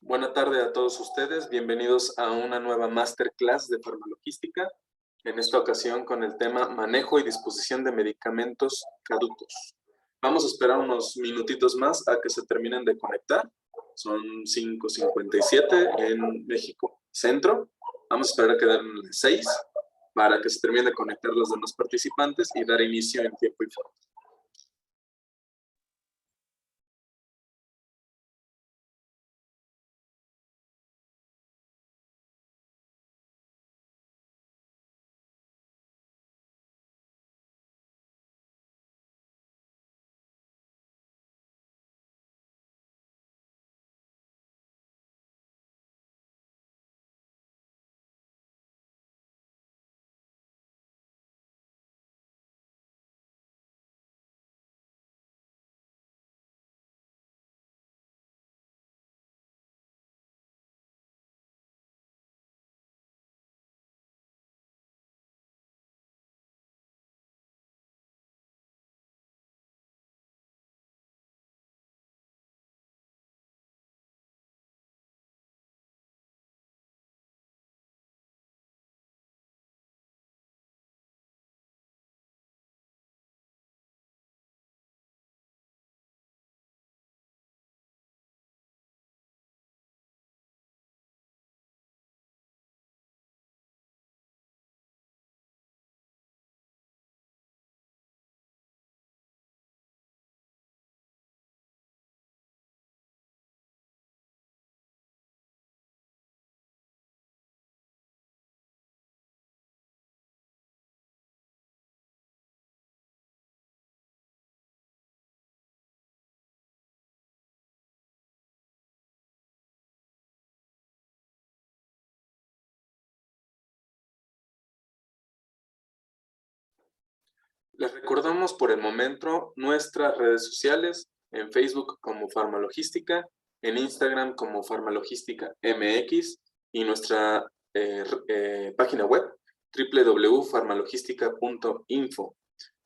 Buena tarde a todos ustedes, bienvenidos a una nueva masterclass de farmacologística, en esta ocasión con el tema manejo y disposición de medicamentos caducos. Vamos a esperar unos minutitos más a que se terminen de conectar, son 5:57 en México Centro, vamos a esperar a que den las 6 para que se terminen de conectar los demás participantes y dar inicio en tiempo y forma. Les recordamos por el momento nuestras redes sociales, en Facebook como Farmalogística, en Instagram como Farmalogística MX y nuestra página web www.farmalogística.info.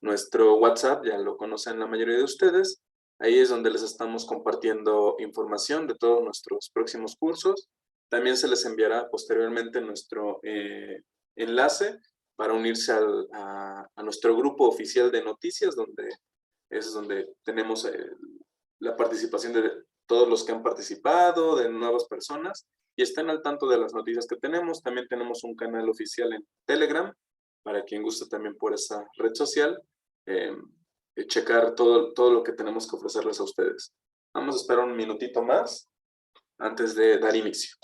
Nuestro WhatsApp ya lo conocen la mayoría de ustedes, ahí es donde les estamos compartiendo información de todos nuestros próximos cursos. También se les enviará posteriormente nuestro enlace para unirse a nuestro grupo oficial de noticias, donde es donde tenemos la participación de todos los que han participado, de nuevas personas, y estén al tanto de las noticias que tenemos. También tenemos un canal oficial en Telegram, para quien guste también por esa red social, eh, checar todo lo que tenemos que ofrecerles a ustedes. Vamos a esperar un minutito más antes de dar inicio.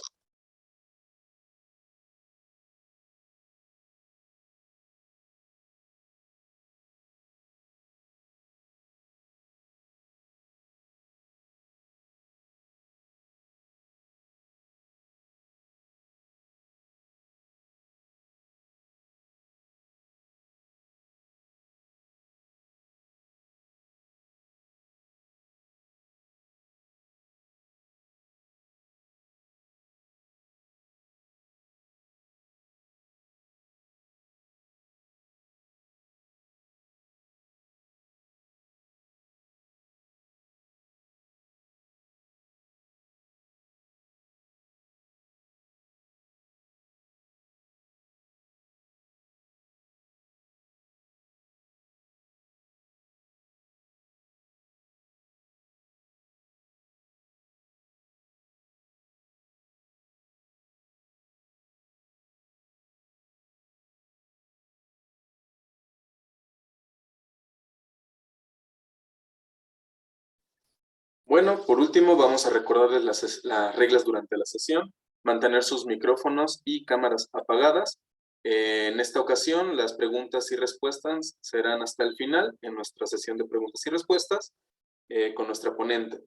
Bueno, por último, vamos a recordarles las reglas durante la sesión. Mantener sus micrófonos y cámaras apagadas. En esta ocasión, las preguntas y respuestas serán hasta el final, en nuestra sesión de preguntas y respuestas, con nuestra ponente.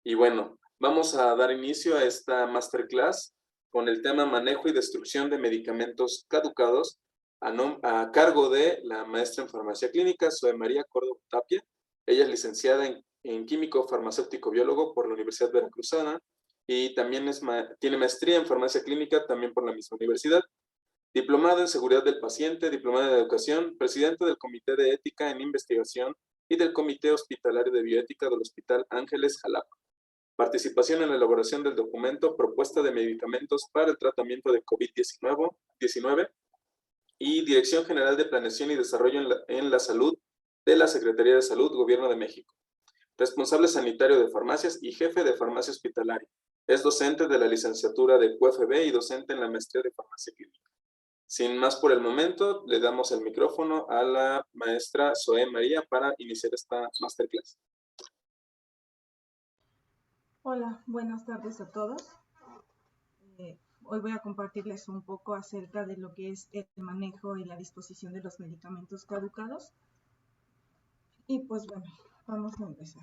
Y bueno, vamos a dar inicio a esta masterclass con el tema manejo y destrucción de medicamentos caducados a cargo de la maestra en farmacia clínica, Zoe María Córdoba Tapia. Ella es licenciada en químico farmacéutico biólogo por la Universidad Veracruzana y también tiene maestría en farmacia clínica también por la misma universidad. Diplomada en seguridad del paciente, diplomada en educación, presidente del Comité de Ética en Investigación y del Comité Hospitalario de Bioética del Hospital Ángeles Jalapa. Participación en la elaboración del documento Propuesta de medicamentos para el tratamiento de COVID-19 y Dirección General de Planeación y Desarrollo en la Salud de la Secretaría de Salud, Gobierno de México. Responsable sanitario de farmacias y jefe de farmacia hospitalaria. Es docente de la licenciatura de QFB y docente en la maestría de farmacia clínica. Sin más por el momento, le damos el micrófono a la maestra Zoe María para iniciar esta masterclass. Hola, buenas tardes a todos. Hoy voy a compartirles un poco acerca de lo que es el manejo y la disposición de los medicamentos caducados. Y pues bueno, vamos a empezar.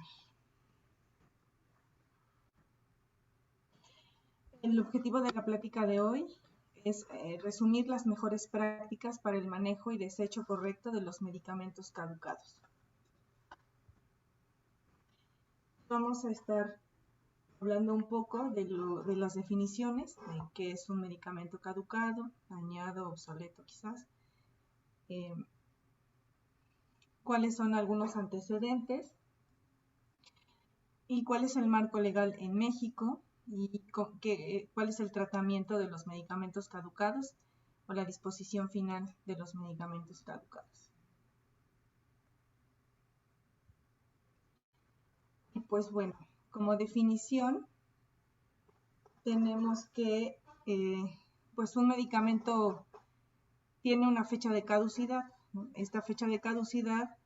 El objetivo de la plática de hoy es resumir las mejores prácticas para el manejo y desecho correcto de los medicamentos caducados. Vamos a estar hablando un poco de las definiciones de qué es un medicamento caducado, dañado, obsoleto quizás, cuáles son algunos antecedentes y cuál es el marco legal en México y cuál es el tratamiento de los medicamentos caducados o la disposición final de los medicamentos caducados. Y pues bueno, como definición tenemos que pues un medicamento tiene una fecha de caducidad, ¿no? Esta fecha de caducidad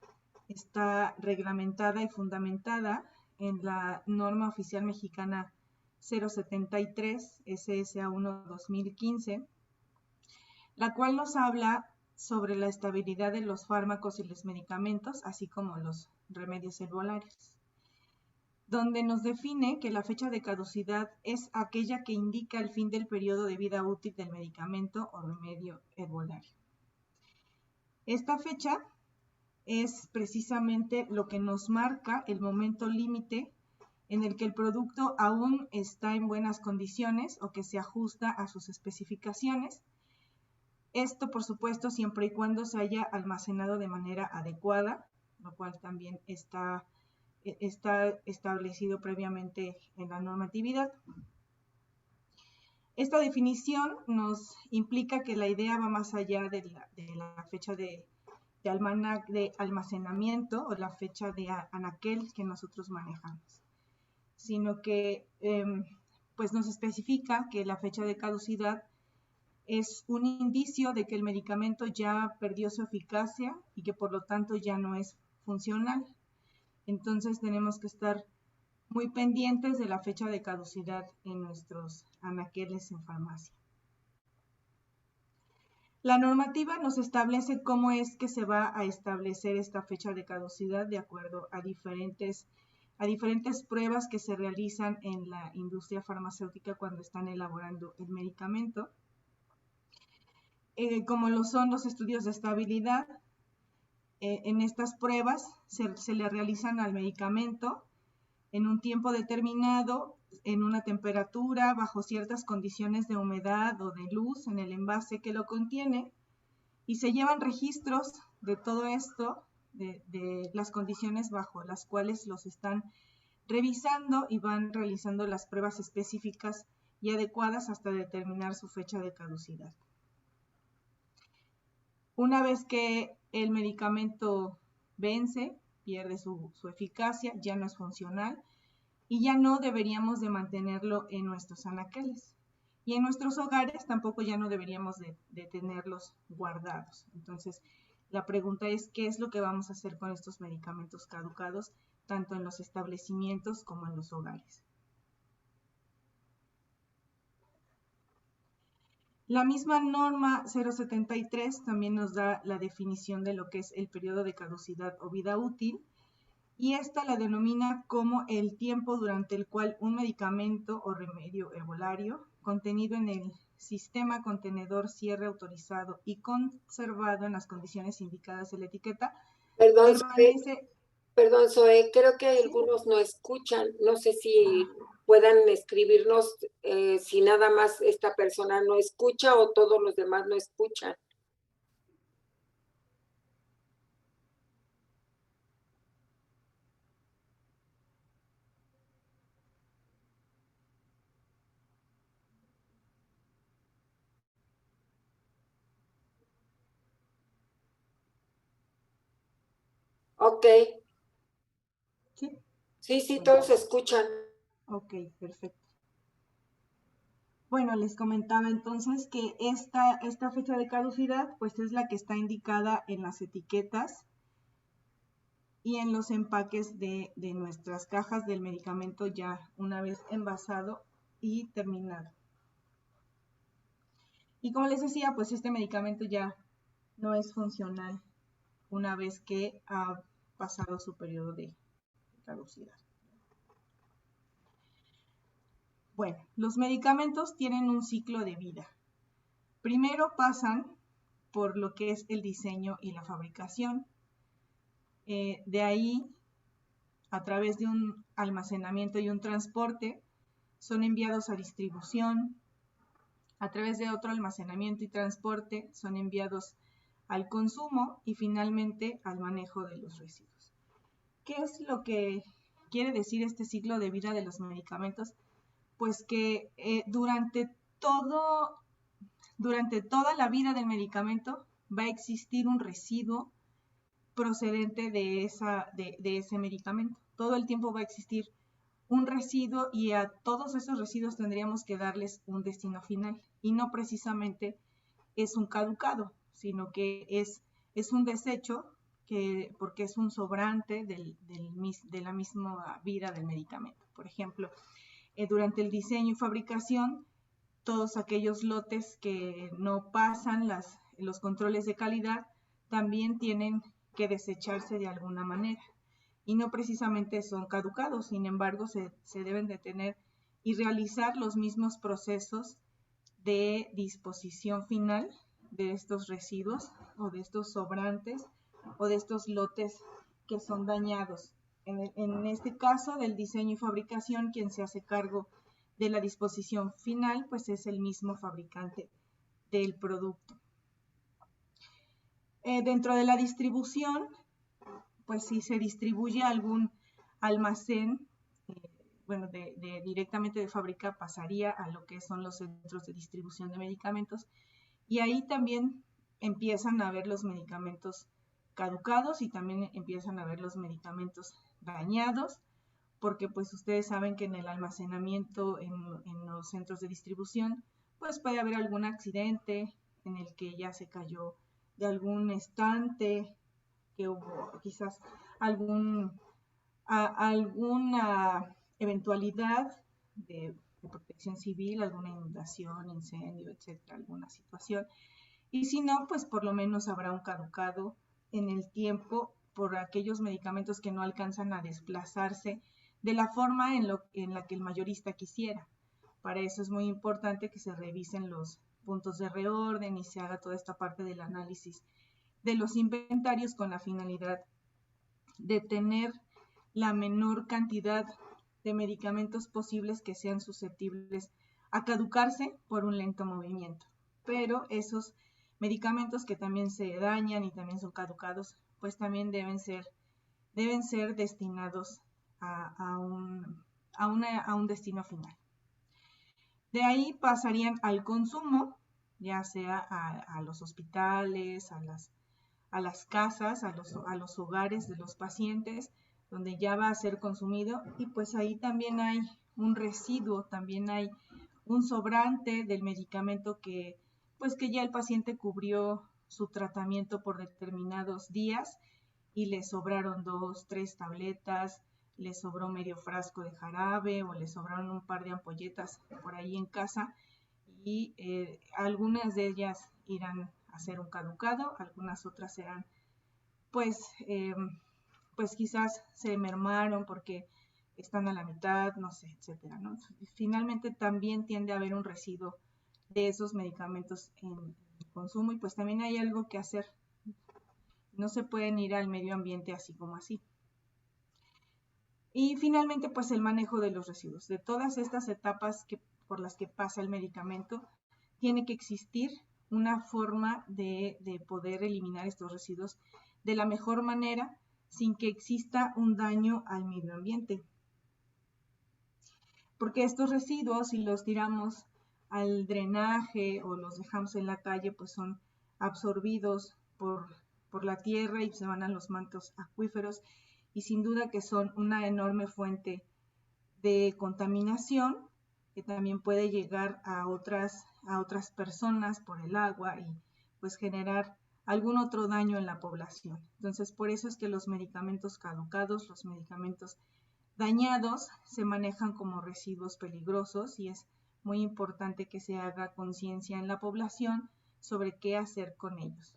está reglamentada y fundamentada en la norma oficial mexicana 073 SSA 1 2015, la cual nos habla sobre la estabilidad de los fármacos y los medicamentos, así como los remedios herbolarios, donde nos define que la fecha de caducidad es aquella que indica el fin del periodo de vida útil del medicamento o remedio herbolario. Esta fecha es precisamente lo que nos marca el momento límite en el que el producto aún está en buenas condiciones o que se ajusta a sus especificaciones. Esto, por supuesto, siempre y cuando se haya almacenado de manera adecuada, lo cual también está establecido previamente en la normatividad. Esta definición nos implica que la idea va más allá de la fecha de almacenamiento o la fecha de anaquel que nosotros manejamos, sino que pues nos especifica que la fecha de caducidad es un indicio de que el medicamento ya perdió su eficacia y que por lo tanto ya no es funcional. Entonces tenemos que estar muy pendientes de la fecha de caducidad en nuestros anaqueles en farmacia. La normativa nos establece cómo es que se va a establecer esta fecha de caducidad de acuerdo a diferentes pruebas que se realizan en la industria farmacéutica cuando están elaborando el medicamento, como lo son los estudios de estabilidad. En estas pruebas se le realizan al medicamento en un tiempo determinado, en una temperatura, bajo ciertas condiciones de humedad o de luz en el envase que lo contiene, y se llevan registros de todo esto, de las condiciones bajo las cuales los están revisando y van realizando las pruebas específicas y adecuadas hasta determinar su fecha de caducidad. Una vez que el medicamento vence, pierde su eficacia, ya no es funcional y ya no deberíamos de mantenerlo en nuestros anaqueles. Y en nuestros hogares tampoco ya no deberíamos de tenerlos guardados. Entonces, la pregunta es, ¿qué es lo que vamos a hacer con estos medicamentos caducados, tanto en los establecimientos como en los hogares? La misma norma 073 también nos da la definición de lo que es el periodo de caducidad o vida útil, y esta la denomina como el tiempo durante el cual un medicamento o remedio herbolario contenido en el sistema contenedor cierre autorizado y conservado en las condiciones indicadas en la etiqueta permanece. Perdón, Zoe, creo que ¿Sí? algunos no escuchan. No sé si puedan escribirnos si nada más esta persona no escucha o todos los demás no escuchan. Ok, ¿Sí? sí, Bueno. todos escuchan. Ok, perfecto. Bueno, les comentaba entonces que esta fecha de caducidad pues es la que está indicada en las etiquetas y en los empaques de nuestras cajas del medicamento ya una vez envasado y terminado. Y como les decía, pues este medicamento ya no es funcional una vez que ha pasado su periodo de caducidad. Bueno, los medicamentos tienen un ciclo de vida. Primero pasan por lo que es el diseño y la fabricación. De ahí, a través de un almacenamiento y un transporte, son enviados a distribución. A través de otro almacenamiento y transporte, son enviados al consumo y finalmente al manejo de los residuos. ¿Qué es lo que quiere decir este ciclo de vida de los medicamentos? Pues que durante toda la vida del medicamento va a existir un residuo procedente de ese medicamento. Todo el tiempo va a existir un residuo y a todos esos residuos tendríamos que darles un destino final. Y no precisamente es un caducado, sino que es un desecho porque es un sobrante de la misma vida del medicamento. Por ejemplo, durante el diseño y fabricación, todos aquellos lotes que no pasan los controles de calidad también tienen que desecharse de alguna manera. Y no precisamente son caducados, sin embargo, se deben de tener y realizar los mismos procesos de disposición final de estos residuos o de estos sobrantes o de estos lotes que son dañados. En este caso del diseño y fabricación, quien se hace cargo de la disposición final, pues es el mismo fabricante del producto. Dentro de la distribución, pues si se distribuye a algún almacén, bueno, directamente de fábrica pasaría a lo que son los centros de distribución de medicamentos y ahí también empiezan a ver los medicamentos caducados y también empiezan a ver los medicamentos dañados, porque pues ustedes saben que en el almacenamiento, en los centros de distribución, pues puede haber algún accidente en el que ya se cayó de algún estante, que hubo quizás alguna eventualidad de protección civil, alguna inundación, incendio, etcétera, alguna situación. Y si no, pues por lo menos habrá un caducado en el tiempo por aquellos medicamentos que no alcanzan a desplazarse de la forma en la que el mayorista quisiera. Para eso es muy importante que se revisen los puntos de reorden y se haga toda esta parte del análisis de los inventarios con la finalidad de tener la menor cantidad de medicamentos posibles que sean susceptibles a caducarse por un lento movimiento. Pero esos medicamentos que también se dañan y también son caducados, pues también deben ser destinados a un destino final. De ahí pasarían al consumo, ya sea a los hospitales, a las casas, a los hogares de los pacientes, donde ya va a ser consumido, y pues ahí también hay un residuo, también hay un sobrante del medicamento que ya el paciente cubrió su tratamiento por determinados días y le sobraron 2, 3 tabletas, le sobró medio frasco de jarabe o le sobraron un par de ampolletas por ahí en casa y algunas de ellas irán a ser un caducado, algunas otras serán pues quizás se mermaron porque están a la mitad, no sé, etcétera, ¿no? Finalmente también tiende a haber un residuo de esos medicamentos en consumo y pues también hay algo que hacer. No se pueden ir al medio ambiente así como así. Y finalmente pues el manejo de los residuos. De todas estas etapas por las que pasa el medicamento, tiene que existir una forma de poder eliminar estos residuos de la mejor manera sin que exista un daño al medio ambiente. Porque estos residuos, si los tiramos al drenaje o los dejamos en la calle, pues son absorbidos por por la tierra y se van a los mantos acuíferos, y sin duda que son una enorme fuente de contaminación que también puede llegar a otras personas por el agua y pues generar algún otro daño en la población. Entonces, por eso es que los medicamentos caducados, los medicamentos dañados, se manejan como residuos peligrosos, y es muy importante que se haga conciencia en la población sobre qué hacer con ellos.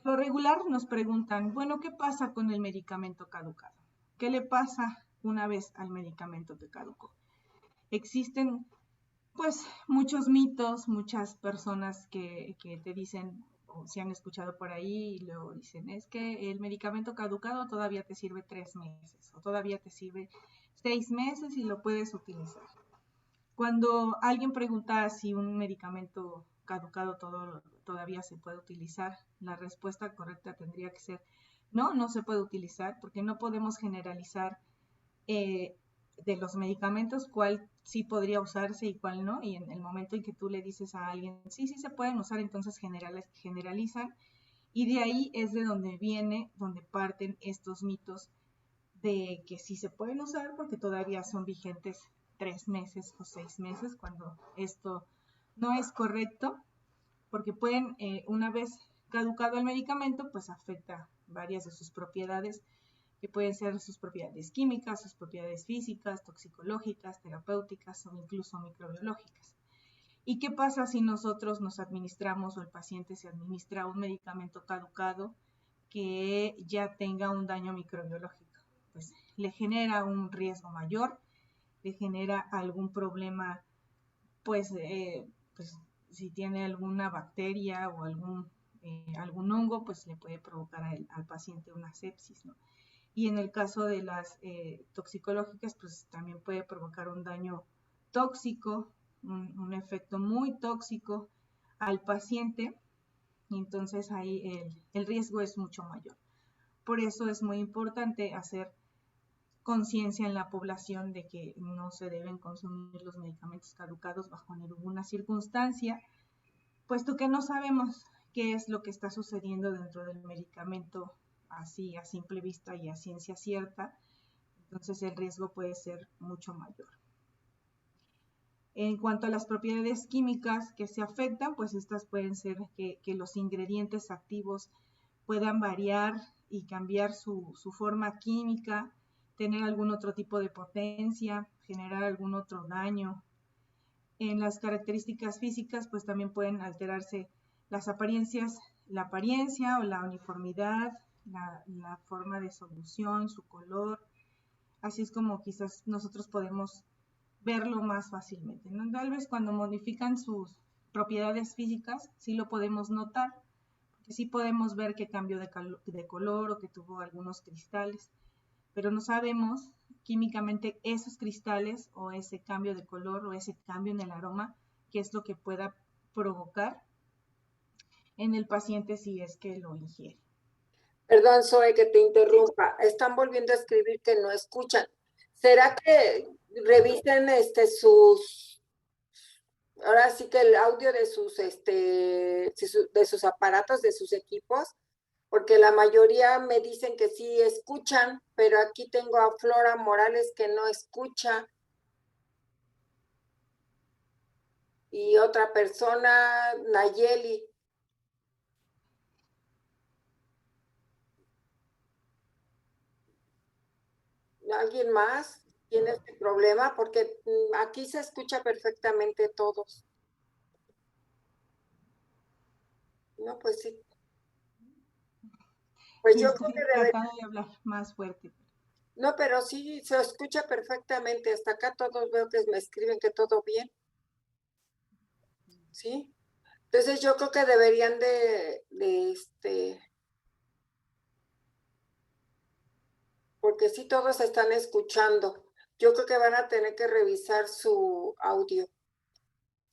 Por lo regular nos preguntan, bueno, ¿qué pasa con el medicamento caducado? ¿Qué le pasa una vez al medicamento que caducó? Existen pues muchos mitos, muchas personas que te dicen, o si han escuchado por ahí, y luego dicen, es que el medicamento caducado todavía te sirve 3 meses, o todavía te sirve 6 meses y lo puedes utilizar. Cuando alguien pregunta si un medicamento caducado todavía se puede utilizar, la respuesta correcta tendría que ser, no se puede utilizar, porque no podemos generalizar de los medicamentos cuál sí podría usarse y cuál no, y en el momento en que tú le dices a alguien, sí se pueden usar, entonces generalizan, y de ahí es de donde parten estos mitos de que sí se pueden usar porque todavía son vigentes 3 meses o 6 meses, cuando esto no es correcto, porque pueden, una vez caducado el medicamento, pues afecta varias de sus propiedades, que pueden ser sus propiedades químicas, sus propiedades físicas, toxicológicas, terapéuticas o incluso microbiológicas. ¿Y qué pasa si nosotros nos administramos o el paciente se administra un medicamento caducado que ya tenga un daño microbiológico? Pues le genera un riesgo mayor, le genera algún problema, pues si tiene alguna bacteria o algún hongo, pues le puede provocar al paciente una sepsis, ¿no? Y en el caso de las toxicológicas, pues también puede provocar un daño tóxico, un efecto muy tóxico al paciente, y entonces ahí el riesgo es mucho mayor. Por eso es muy importante hacer conciencia en la población de que no se deben consumir los medicamentos caducados bajo ninguna circunstancia, puesto que no sabemos qué es lo que está sucediendo dentro del medicamento así a simple vista y a ciencia cierta, entonces el riesgo puede ser mucho mayor. En cuanto a las propiedades químicas que se afectan, pues estas pueden ser que los ingredientes activos puedan variar y cambiar su forma química, tener algún otro tipo de potencia, generar algún otro daño. En las características físicas, pues también pueden alterarse las apariencias, la apariencia o la uniformidad, la forma de solución, su color. Así es como quizás nosotros podemos verlo más fácilmente, ¿no? Tal vez cuando modifican sus propiedades físicas, sí lo podemos notar, porque sí podemos ver que cambió de color o que tuvo algunos cristales, pero no sabemos químicamente esos cristales o ese cambio de color o ese cambio en el aroma, qué es lo que pueda provocar en el paciente si es que lo ingiere. Perdón, Zoe, que te interrumpa. Están volviendo a escribir que no escuchan. ¿Será que revisen ahora sí que el audio de sus aparatos, de sus equipos? Porque la mayoría me dicen que sí escuchan, pero aquí tengo a Flora Morales que no escucha. Y otra persona, Nayeli. ¿Alguien más tiene este problema? Porque aquí se escucha perfectamente todos. No, pues sí. Pues yo creo que tratando de hablar más fuerte. No, pero sí se escucha perfectamente. Hasta acá todos veo que me escriben que todo bien. ¿Sí? Entonces yo creo que deberían porque sí todos están escuchando. Yo creo que van a tener que revisar su audio.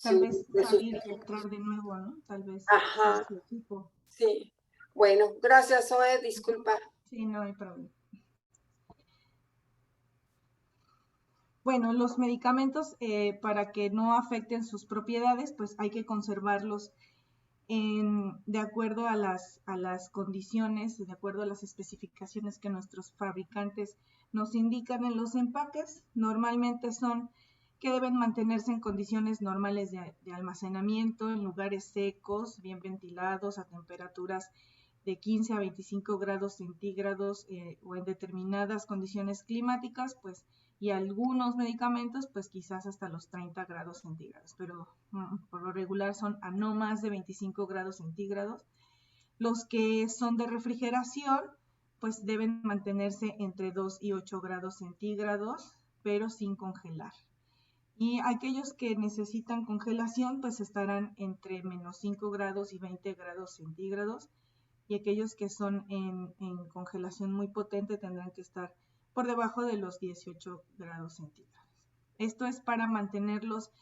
Tal vez salir y entrar de nuevo, ¿no? Tal vez Ajá. su equipo. Sí. Bueno, gracias, Zoe. Disculpa. Sí, no hay problema. Bueno, los medicamentos para que no afecten sus propiedades, pues hay que conservarlos de acuerdo a las condiciones, de acuerdo a las especificaciones que nuestros fabricantes nos indican en los empaques. Normalmente son que deben mantenerse en condiciones normales de almacenamiento, en lugares secos, bien ventilados, a temperaturas de 15 a 25 grados centígrados o en determinadas condiciones climáticas, pues, y algunos medicamentos, pues quizás hasta los 30 grados centígrados, pero por lo regular son a no más de 25 grados centígrados. Los que son de refrigeración, pues deben mantenerse entre 2 y 8 grados centígrados, pero sin congelar. Y aquellos que necesitan congelación, pues estarán entre menos 5 grados y 20 grados centígrados. Y aquellos que son en congelación muy potente tendrán que estar por debajo de los 18 grados centígrados. Esto es para mantenerlos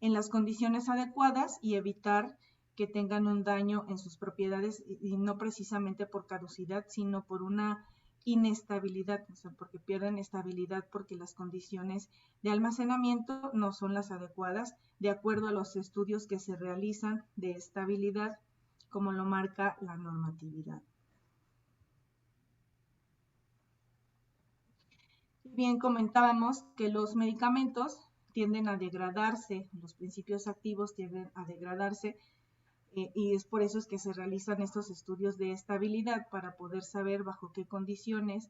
en las condiciones adecuadas y evitar que tengan un daño en sus propiedades, y no precisamente por caducidad, sino por una inestabilidad, o sea, porque pierden estabilidad porque las condiciones de almacenamiento no son las adecuadas de acuerdo a los estudios que se realizan de estabilidad, como lo marca la normatividad. Bien, comentábamos que los medicamentos tienden a degradarse, los principios activos tienden a degradarse, y es por eso es que se realizan estos estudios de estabilidad para poder saber bajo qué condiciones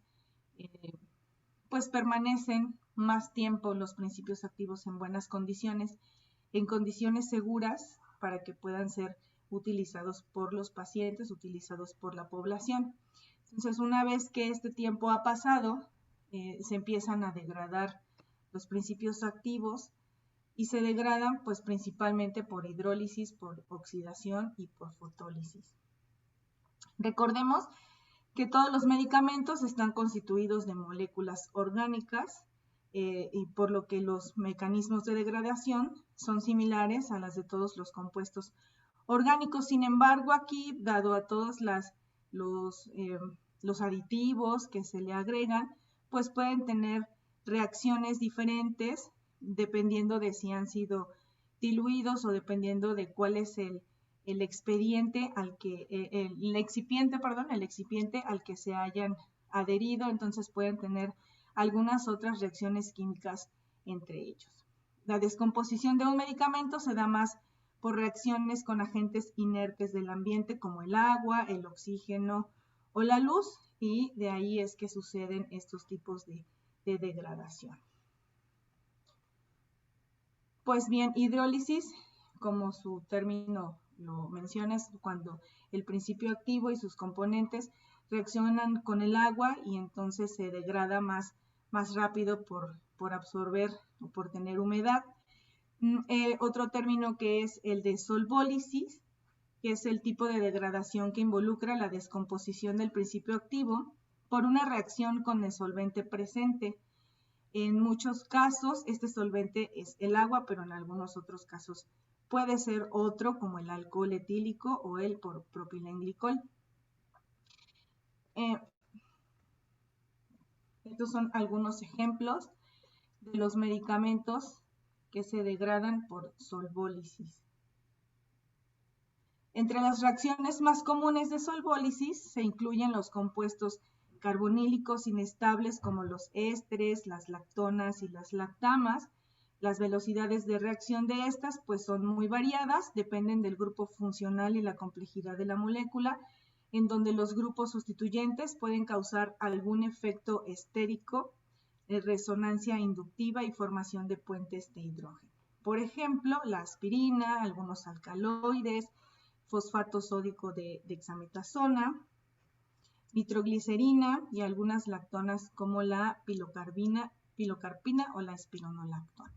pues permanecen más tiempo los principios activos en buenas condiciones, en condiciones seguras para que puedan ser utilizados por los pacientes, utilizados por la población. Entonces, una vez que este tiempo ha pasado, se empiezan a degradar los principios activos y se degradan pues principalmente por hidrólisis, por oxidación y por fotólisis. Recordemos que todos los medicamentos están constituidos de moléculas orgánicas y por lo que los mecanismos de degradación son similares a las de todos los compuestos orgánicos. Sin embargo, aquí, dado a todos los aditivos que se le agregan, pues pueden tener reacciones diferentes dependiendo de si han sido diluidos o dependiendo de cuál es el excipiente al que se hayan adherido. Entonces pueden tener algunas otras reacciones químicas entre ellos. La descomposición de un medicamento se da más por reacciones con agentes inertes del ambiente como el agua, el oxígeno o la luz, y de ahí es que suceden estos tipos de degradación. Pues bien, hidrólisis, como su término lo menciona, es cuando el principio activo y sus componentes reaccionan con el agua y entonces se degrada más rápido por absorber o por tener humedad. Otro término que es el de solvólisis, que es el tipo de degradación que involucra la descomposición del principio activo por una reacción con el solvente presente. En muchos casos este solvente es el agua, pero en algunos otros casos puede ser otro, como el alcohol etílico o el propilenglicol. Estos son algunos ejemplos de los medicamentos que se degradan por solvólisis. Entre las reacciones más comunes de solvólisis se incluyen los compuestos carbonílicos inestables como los ésteres, las lactonas y las lactamas. Las velocidades de reacción de estas pues son muy variadas, dependen del grupo funcional y la complejidad de la molécula, en donde los grupos sustituyentes pueden causar algún efecto estérico, resonancia inductiva y formación de puentes de hidrógeno. Por ejemplo, la aspirina, algunos alcaloides, fosfato sódico de dexametasona, nitroglicerina y algunas lactonas como la pilocarpina o la espironolactona.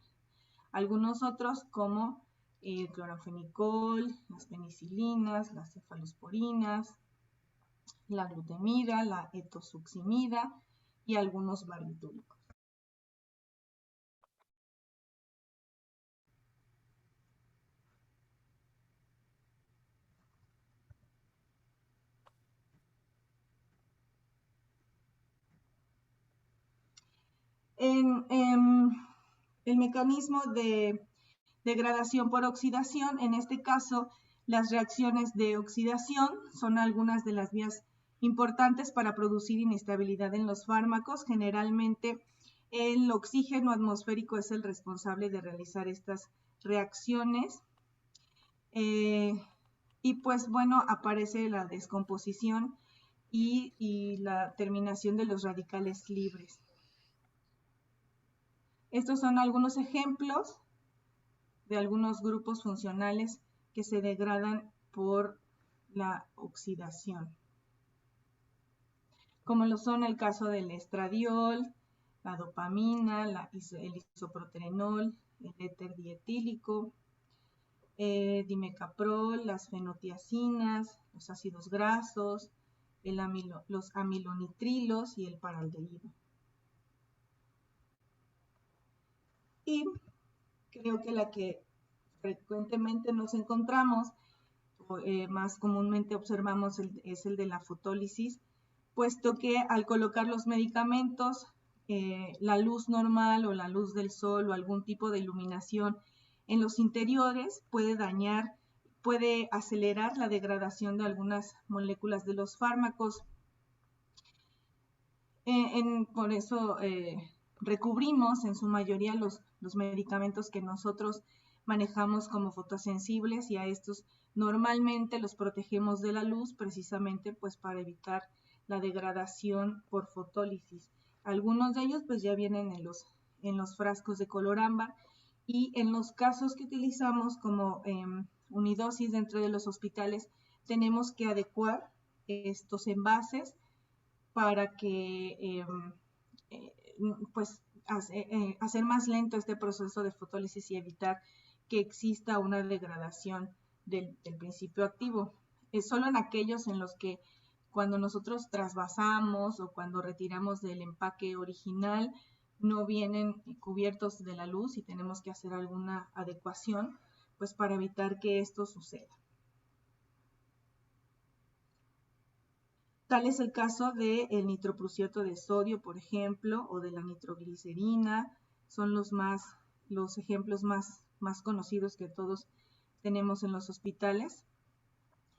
Algunos otros como el clorfenicol, las penicilinas, las cefalosporinas, la glutamida, la etosuximida y algunos barbitúricos. El mecanismo de degradación por oxidación, en este caso Las reacciones de oxidación son algunas de las vías importantes para producir inestabilidad en los fármacos. Generalmente el oxígeno atmosférico es el responsable de realizar estas reacciones. Y pues bueno, aparece la descomposición y la terminación de los radicales libres. Estos son algunos ejemplos de algunos grupos funcionales que se degradan por la oxidación, como lo son el caso del estradiol, la dopamina, el isoproterenol, el éter dietílico, dimecaprol, las fenotiacinas, los ácidos grasos, los amilonitrilos y el paraldehído. Y creo que la que frecuentemente nos encontramos, o más comúnmente observamos, es el de la fotólisis, puesto que al colocar los medicamentos, la luz normal o la luz del sol o algún tipo de iluminación en los interiores puede acelerar la degradación de algunas moléculas de los fármacos. Por eso recubrimos en su mayoría los medicamentos que nosotros manejamos como fotosensibles, y a estos normalmente los protegemos de la luz precisamente pues para evitar la degradación por fotólisis. Algunos de ellos pues ya vienen en los frascos de color ámbar, y en los casos que utilizamos como unidosis dentro de los hospitales tenemos que adecuar estos envases para que pues hacer más lento este proceso de fotólisis y evitar que exista una degradación del principio activo. Es solo en aquellos en los que cuando nosotros trasvasamos o cuando retiramos del empaque original no vienen cubiertos de la luz y tenemos que hacer alguna adecuación pues para evitar que esto suceda. Tal es el caso del nitroprusiato de sodio, por ejemplo, o de la nitroglicerina. Son los ejemplos más conocidos que todos tenemos en los hospitales.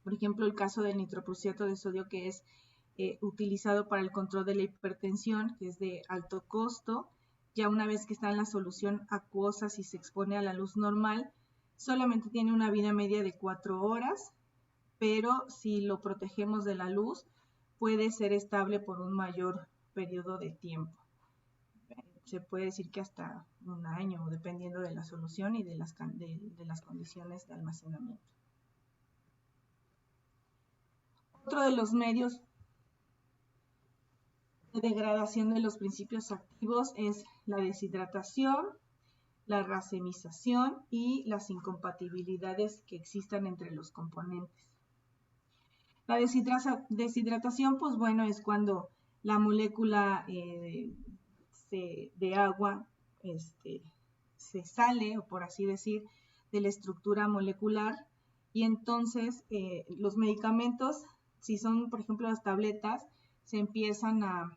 Por ejemplo, el caso del nitroprusiato de sodio, que es utilizado para el control de la hipertensión, que es de alto costo. Ya una vez que está en la solución acuosa, si se expone a la luz normal, solamente tiene una vida media de 4 horas, pero si lo protegemos de la luz, puede ser estable por un mayor periodo de tiempo. Se puede decir que hasta un año, dependiendo de la solución y de las condiciones de almacenamiento. Otro de los medios de degradación de los principios activos es la deshidratación, la racemización y las incompatibilidades que existan entre los componentes. La deshidratación, pues bueno, es cuando la molécula de agua se sale, o por así decir, de la estructura molecular, y entonces los medicamentos, si son por ejemplo las tabletas, se empiezan a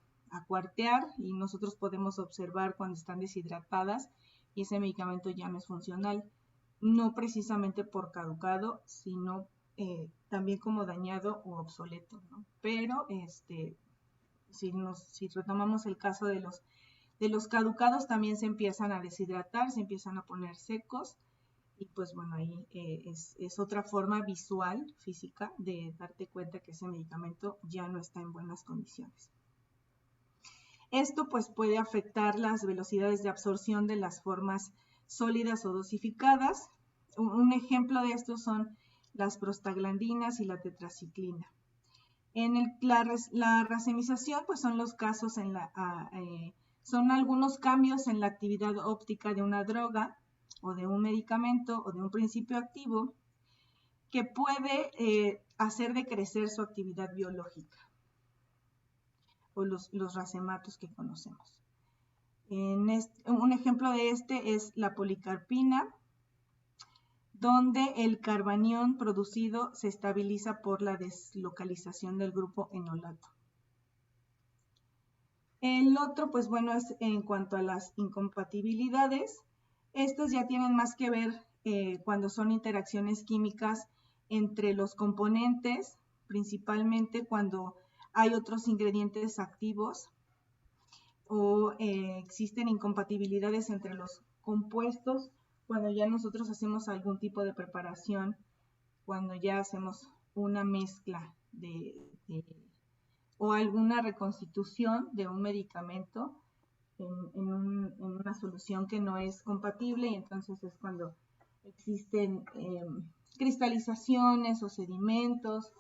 cuartear y nosotros podemos observar cuando están deshidratadas y ese medicamento ya no es funcional, no precisamente por caducado, sino también como dañado o obsoleto, ¿no? Pero si retomamos el caso de los caducados, también se empiezan a deshidratar, se empiezan a poner secos, y pues bueno, ahí es otra forma visual, física, de darte cuenta que ese medicamento ya no está en buenas condiciones. Esto pues puede afectar las velocidades de absorción de las formas sólidas o dosificadas. Un ejemplo de esto son las prostaglandinas y la tetraciclina. La racemización pues son los casos son algunos cambios en la actividad óptica de una droga o de un medicamento o de un principio activo que puede hacer decrecer su actividad biológica, o los racematos que conocemos. Un ejemplo de este es la policarpina, donde el carbanión producido se estabiliza por la deslocalización del grupo enolato. El otro, pues bueno, es en cuanto a las incompatibilidades. Estas ya tienen más que ver cuando son interacciones químicas entre los componentes, principalmente cuando hay otros ingredientes activos o existen incompatibilidades entre los compuestos cuando ya nosotros hacemos algún tipo de preparación, cuando ya hacemos una mezcla o alguna reconstitución de un medicamento en una solución que no es compatible, y entonces es cuando existen cristalizaciones o sedimentos,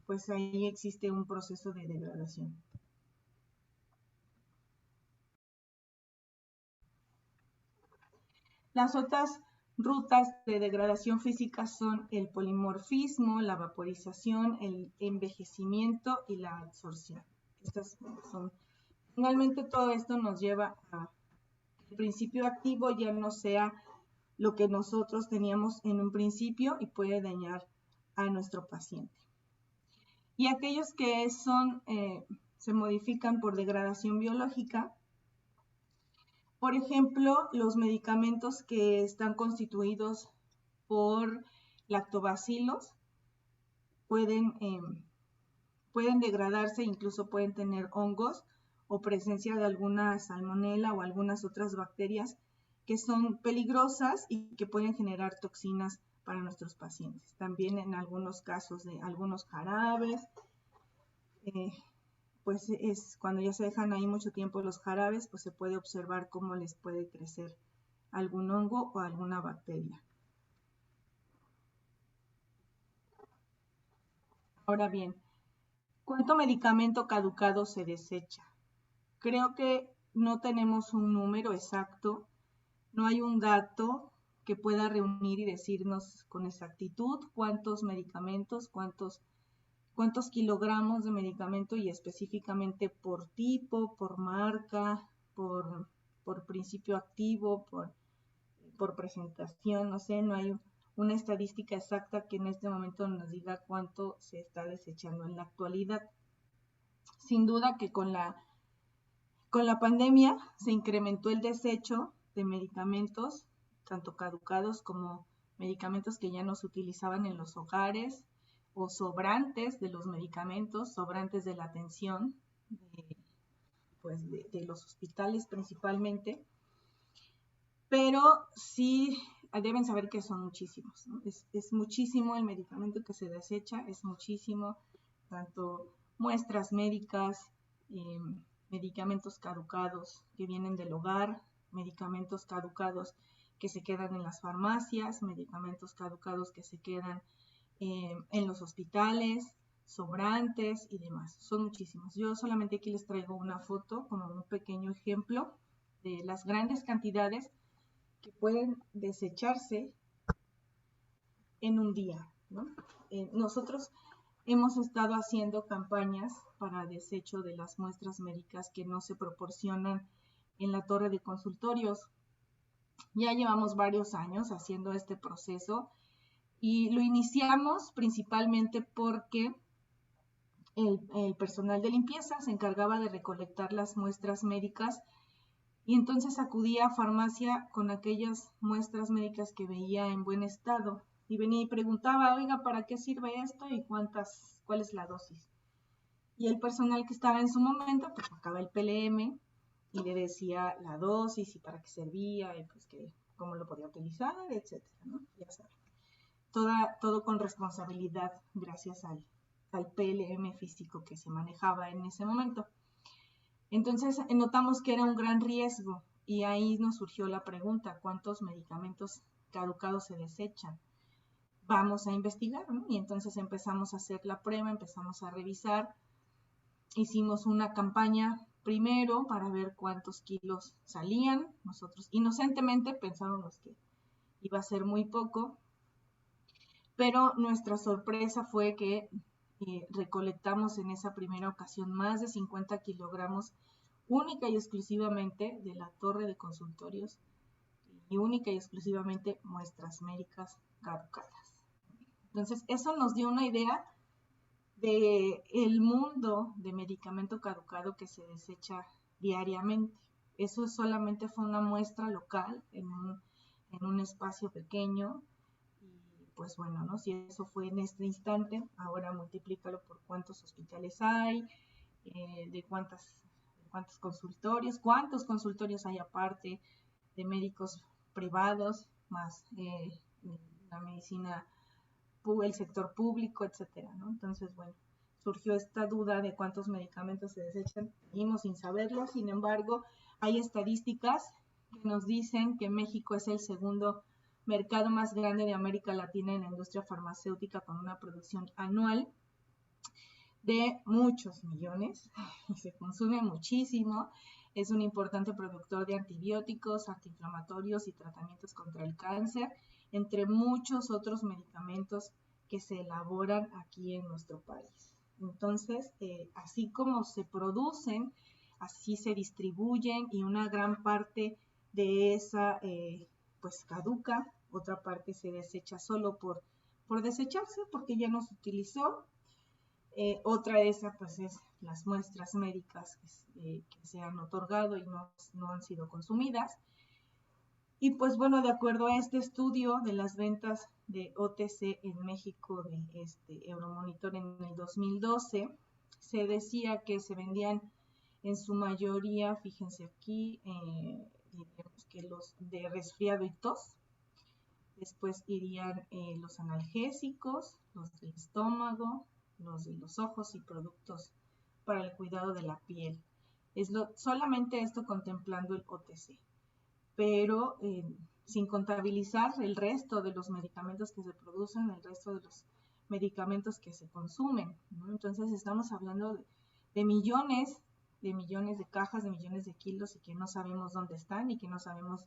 pues ahí existe un proceso de degradación. Las otras rutas de degradación física son el polimorfismo, la vaporización, el envejecimiento y la absorción. Finalmente todo esto nos lleva a que el principio activo ya no sea lo que nosotros teníamos en un principio y puede dañar a nuestro paciente. Y aquellos que se modifican por degradación biológica, por ejemplo, los medicamentos que están constituidos por lactobacilos pueden degradarse, incluso pueden tener hongos o presencia de alguna salmonela o algunas otras bacterias que son peligrosas y que pueden generar toxinas para nuestros pacientes. También en algunos casos de algunos jarabes, pues es cuando ya se dejan ahí mucho tiempo los jarabes, pues se puede observar cómo les puede crecer algún hongo o alguna bacteria. Ahora bien, ¿cuánto medicamento caducado se desecha? Creo que no tenemos un número exacto, no hay un dato que pueda reunir y decirnos con exactitud cuántos medicamentos, cuántos kilogramos de medicamento y específicamente por tipo, por marca, por principio activo, por presentación, no sé, no hay una estadística exacta que en este momento nos diga cuánto se está desechando en la actualidad. Sin duda que con la pandemia se incrementó el desecho de medicamentos, tanto caducados como medicamentos que ya no se utilizaban en los hogares, o sobrantes de los medicamentos, sobrantes de la atención de los hospitales principalmente, pero sí deben saber que son muchísimos, ¿no? Es muchísimo el medicamento que se desecha, es muchísimo, tanto muestras médicas, medicamentos caducados que vienen del hogar, medicamentos caducados que se quedan en las farmacias, medicamentos caducados que se quedan en los hospitales, sobrantes y demás. Son muchísimos. Yo solamente aquí les traigo una foto como un pequeño ejemplo de las grandes cantidades que pueden desecharse en un día, ¿no? Nosotros hemos estado haciendo campañas para desecho de las muestras médicas que no se proporcionan en la torre de consultorios. Ya llevamos varios años haciendo este proceso y lo iniciamos principalmente porque el personal de limpieza se encargaba de recolectar las muestras médicas y entonces acudía a farmacia con aquellas muestras médicas que veía en buen estado y venía y preguntaba, oiga, ¿para qué sirve esto y cuál es la dosis? Y el personal que estaba en su momento, pues sacaba el PLM y le decía la dosis y para qué servía y pues que cómo lo podía utilizar, etcétera, ¿no? Ya saben. Todo con responsabilidad gracias al PLM físico que se manejaba en ese momento. Entonces notamos que era un gran riesgo y ahí nos surgió la pregunta, ¿cuántos medicamentos caducados se desechan? Vamos a investigar, ¿no? Y entonces empezamos a hacer la prueba, empezamos a revisar, hicimos una campaña primero para ver cuántos kilos salían. Nosotros inocentemente pensábamos que iba a ser muy poco, pero nuestra sorpresa fue que recolectamos en esa primera ocasión más de 50 kilogramos única y exclusivamente de la torre de consultorios y única y exclusivamente muestras médicas caducadas. Entonces, eso nos dio una idea del mundo de medicamento caducado que se desecha diariamente. Eso solamente fue una muestra local en un espacio pequeño. pues bueno, ¿no? Si eso fue en este instante, ahora multiplícalo por cuántos hospitales hay, de cuántos consultorios, cuántos consultorios hay aparte de médicos privados, más la medicina, el sector público, etcétera, ¿no? Entonces, bueno, surgió esta duda de cuántos medicamentos se desechan, seguimos sin saberlo, sin embargo, hay estadísticas que nos dicen que México es el segundo mercado más grande de América Latina en la industria farmacéutica, con una producción anual de muchos millones, y se consume muchísimo. Es un importante productor de antibióticos, antiinflamatorios y tratamientos contra el cáncer, entre muchos otros medicamentos que se elaboran aquí en nuestro país. Entonces, así como se producen, así se distribuyen, y una gran parte de esa pues caduca, otra parte se desecha solo por desecharse, porque ya no se utilizó. Otra de esas pues es las muestras médicas que se han otorgado y no han sido consumidas. Y pues bueno, de acuerdo a este estudio de las ventas de OTC en México de Euromonitor en el 2012, se decía que se vendían en su mayoría, fíjense aquí, digamos que los de resfriado y tos. Después irían los analgésicos, los del estómago, los de los ojos y productos para el cuidado de la piel. Solamente esto contemplando el OTC, pero sin contabilizar el resto de los medicamentos que se producen, el resto de los medicamentos que se consumen, ¿no? Entonces estamos hablando de millones de cajas, de millones de kilos, y que no sabemos dónde están y que no sabemos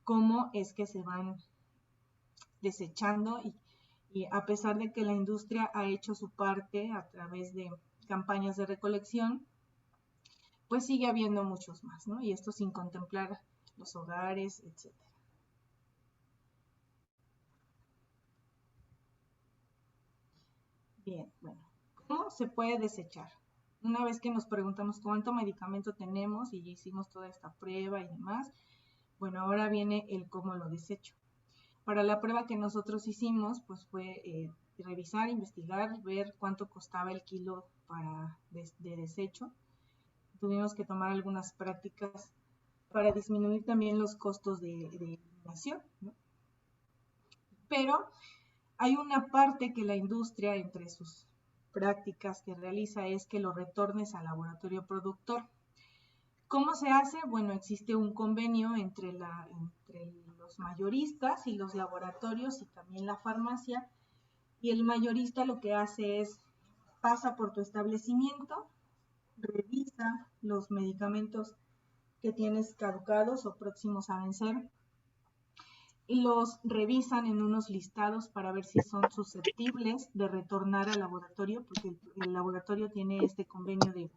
cómo es que se van desechando, y a pesar de que la industria ha hecho su parte a través de campañas de recolección, pues sigue habiendo muchos más, ¿no? Y esto sin contemplar los hogares, etc. Bien, bueno, ¿cómo se puede desechar? Una vez que nos preguntamos cuánto medicamento tenemos y ya hicimos toda esta prueba y demás, bueno, ahora viene el cómo lo desecho. Para la prueba que nosotros hicimos, pues fue revisar, investigar, ver cuánto costaba el kilo de desecho. Tuvimos que tomar algunas prácticas para disminuir también los costos de eliminación, ¿no? Pero hay una parte que la industria, entre sus prácticas que realiza, es que lo retornes al laboratorio productor. ¿Cómo se hace? Bueno, existe un convenio entre los mayoristas y los laboratorios y también la farmacia, y el mayorista lo que hace es pasa por tu establecimiento, revisa los medicamentos que tienes caducados o próximos a vencer y los revisan en unos listados para ver si son susceptibles de retornar al laboratorio, porque el laboratorio tiene este convenio de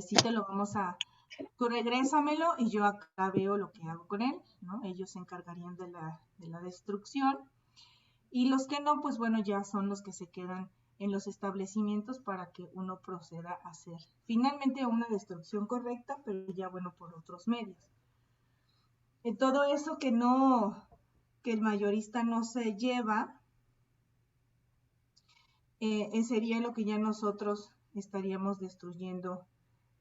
si te lo vamos a, tú regrésamelo y yo acá veo lo que hago con él, ¿no? Ellos se encargarían de la destrucción, y los que no, pues bueno, ya son los que se quedan en los establecimientos para que uno proceda a hacer finalmente una destrucción correcta, pero ya bueno, por otros medios. En todo eso que el mayorista no se lleva, sería lo que ya nosotros estaríamos destruyendo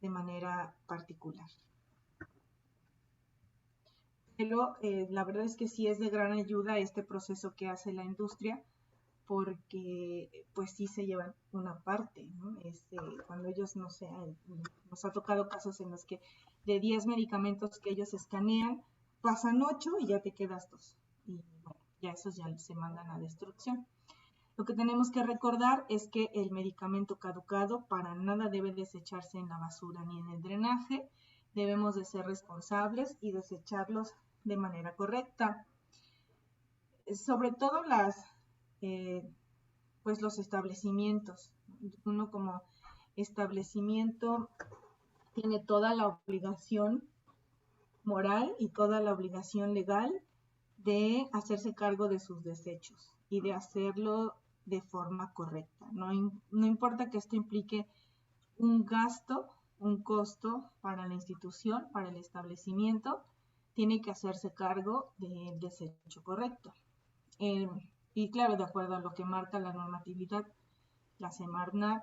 de manera particular. Pero la verdad es que sí es de gran ayuda este proceso que hace la industria, porque pues sí se llevan una parte, ¿no? Cuando ellos, no sé, nos ha tocado casos en los que de 10 medicamentos que ellos escanean, pasan 8 y ya te quedas 2. Y bueno, ya esos ya se mandan a destrucción. Lo que tenemos que recordar es que el medicamento caducado para nada debe desecharse en la basura ni en el drenaje. Debemos de ser responsables y desecharlos de manera correcta. Sobre todo pues los establecimientos. Uno como establecimiento tiene toda la obligación moral y toda la obligación legal de hacerse cargo de sus desechos y de hacerlo de forma correcta. No importa que esto implique un gasto, un costo para la institución, para el establecimiento, tiene que hacerse cargo del desecho correcto. Y y claro, de acuerdo a lo que marca la normatividad, la Semarnat,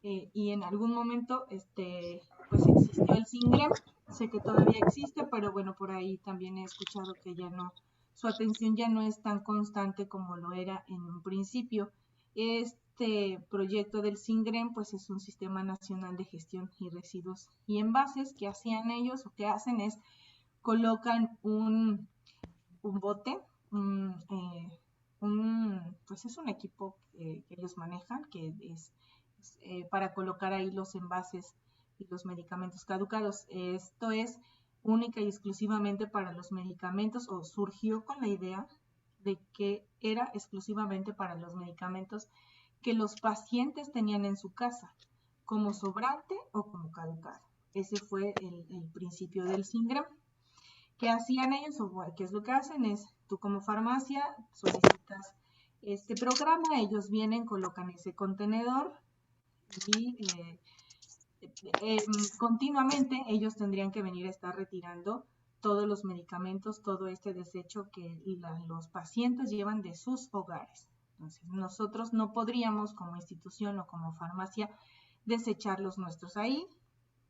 y en algún momento pues existió el SINGREM, sé que todavía existe, pero bueno, por ahí también he escuchado que ya no, su atención ya no es tan constante como lo era en un principio. Este proyecto del SINGREM pues es un sistema nacional de gestión y residuos y envases. Que hacían ellos o que hacen es colocan un bote, pues es un equipo que ellos manejan, que es para colocar ahí los envases y los medicamentos caducados. Esto es única y exclusivamente para los medicamentos, o surgió con la idea de que era exclusivamente para los medicamentos que los pacientes tenían en su casa, como sobrante o como caducado. Ese fue el principio del SINGRAM. ¿Qué hacían ellos o qué es lo que hacen? Es tú como farmacia solicitas este programa, ellos vienen, colocan ese contenedor y continuamente ellos tendrían que venir a estar retirando todos los medicamentos, todo este desecho que los pacientes llevan de sus hogares. Entonces, nosotros no podríamos como institución o como farmacia desechar los nuestros ahí.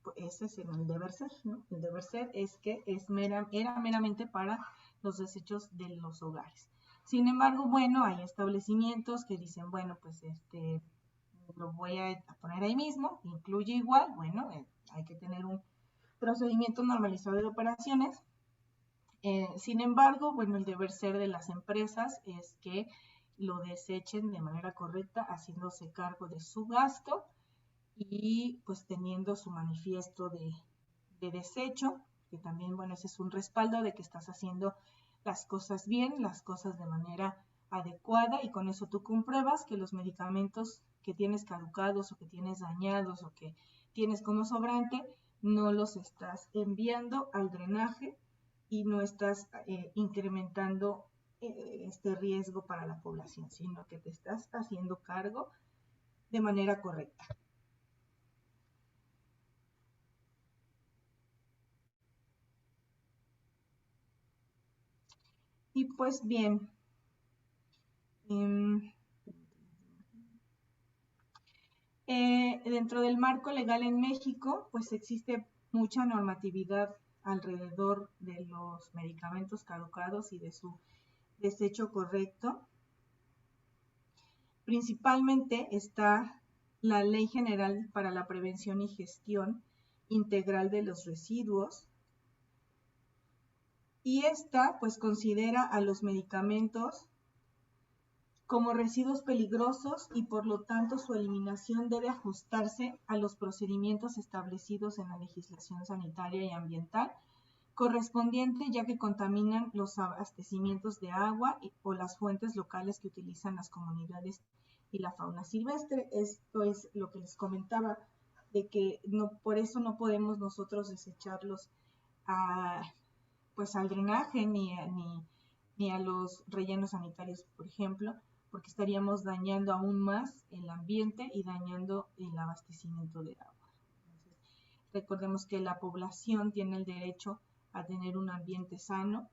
Pues ese es el deber ser, ¿no? El deber ser es que era meramente para los desechos de los hogares. Sin embargo, bueno, hay establecimientos que dicen, bueno, pues lo voy a poner ahí mismo, incluye igual, bueno, hay que tener un procedimiento normalizado de operaciones. Sin embargo, bueno, el deber ser de las empresas es que lo desechen de manera correcta, haciéndose cargo de su gasto y pues teniendo su manifiesto de desecho, que también, bueno, ese es un respaldo de que estás haciendo las cosas bien, las cosas de manera adecuada, y con eso tú compruebas que los medicamentos que tienes caducados o que tienes dañados o que tienes como sobrante no los estás enviando al drenaje y no estás incrementando este riesgo para la población, sino que te estás haciendo cargo de manera correcta. Y pues bien, dentro del marco legal en México, pues existe mucha normatividad alrededor de los medicamentos caducados y de su desecho correcto. Principalmente está la Ley General para la Prevención y Gestión Integral de los Residuos, y esta pues considera a los medicamentos como residuos peligrosos y por lo tanto su eliminación debe ajustarse a los procedimientos establecidos en la legislación sanitaria y ambiental correspondiente, ya que contaminan los abastecimientos de agua o las fuentes locales que utilizan las comunidades y la fauna silvestre. Esto es lo que les comentaba, de que no, por eso no podemos nosotros desecharlos pues al drenaje ni a los rellenos sanitarios, por ejemplo, porque estaríamos dañando aún más el ambiente y dañando el abastecimiento de agua. Entonces, recordemos que la población tiene el derecho a tener un ambiente sano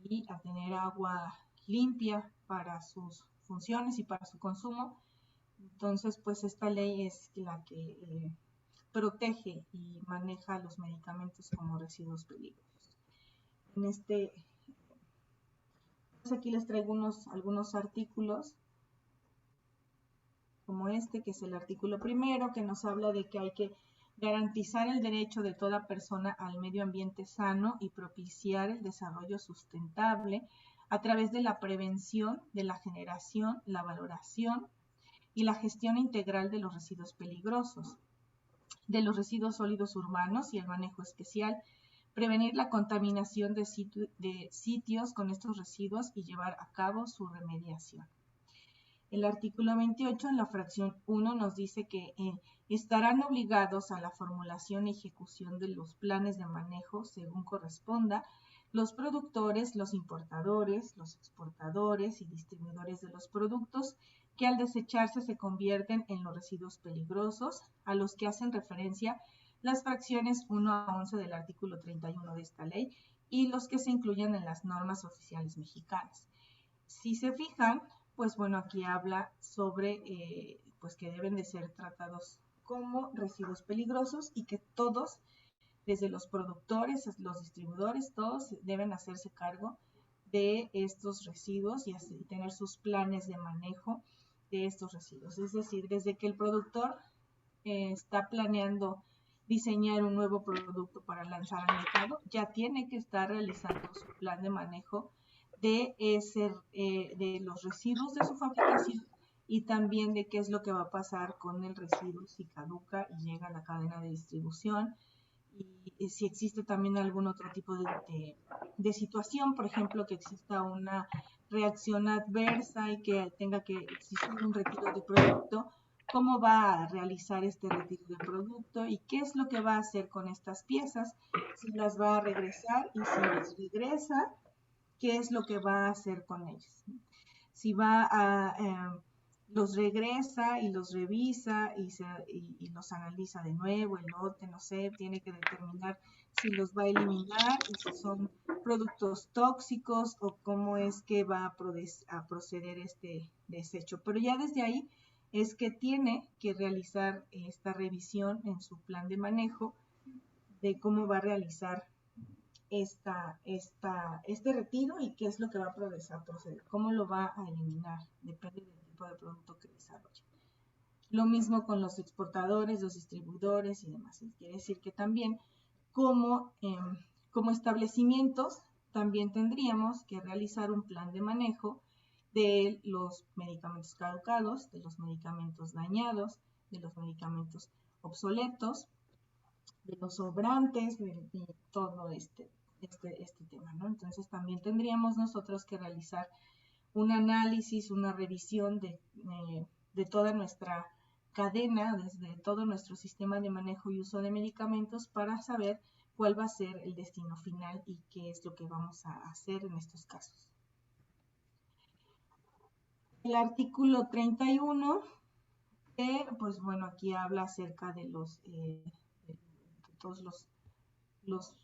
y a tener agua limpia para sus funciones y para su consumo. Entonces, pues esta ley es la que protege y maneja los medicamentos como residuos peligrosos. Pues aquí les traigo algunos artículos, como que es el artículo primero, que nos habla de que hay que garantizar el derecho de toda persona al medio ambiente sano y propiciar el desarrollo sustentable a través de la prevención, de la generación, la valoración y la gestión integral de los residuos peligrosos, de los residuos sólidos urbanos y el manejo especial, prevenir la contaminación de sitios con estos residuos y llevar a cabo su remediación. El artículo 28, en la fracción 1, nos dice que estarán obligados a la formulación y ejecución de los planes de manejo según corresponda los productores, los importadores, los exportadores y distribuidores de los productos que al desecharse se convierten en los residuos peligrosos, a los que hacen referencia las fracciones 1 a 11 del artículo 31 de esta ley y los que se incluyen en las normas oficiales mexicanas. Si se fijan, pues bueno, aquí habla sobre pues que deben de ser tratados como residuos peligrosos y que todos, desde los productores, los distribuidores, todos deben hacerse cargo de estos residuos y tener sus planes de manejo de estos residuos. Es decir, desde que el productor está planeando diseñar un nuevo producto para lanzar al mercado, ya tiene que estar realizando su plan de manejo de los residuos de su fabricación y también de qué es lo que va a pasar con el residuo si caduca y llega a la cadena de distribución, y si existe también algún otro tipo de situación, por ejemplo, que exista una reacción adversa y que tenga que existir un retiro de producto, cómo va a realizar este retiro de producto y qué es lo que va a hacer con estas piezas, si las va a regresar y si las regresa, qué es lo que va a hacer con ellas. Si va a los regresa y los revisa y los analiza de nuevo, el lote, no sé, tiene que determinar si los va a eliminar y si son productos tóxicos o cómo es que va a proceder este desecho. Pero ya desde ahí es que tiene que realizar esta revisión en su plan de manejo de cómo va a realizar este retiro y qué es lo que va a proceder, cómo lo va a eliminar, depende del tipo de producto que desarrolle. Lo mismo con los exportadores, los distribuidores y demás. Quiere decir que también como establecimientos también tendríamos que realizar un plan de manejo de los medicamentos caducados, de los medicamentos dañados, de los medicamentos obsoletos, de los sobrantes, de todo este tema, ¿no? Entonces también tendríamos nosotros que realizar un análisis, una revisión de toda nuestra cadena, desde todo nuestro sistema de manejo y uso de medicamentos para saber cuál va a ser el destino final y qué es lo que vamos a hacer en estos casos. El artículo 31, pues bueno, aquí habla acerca de todos los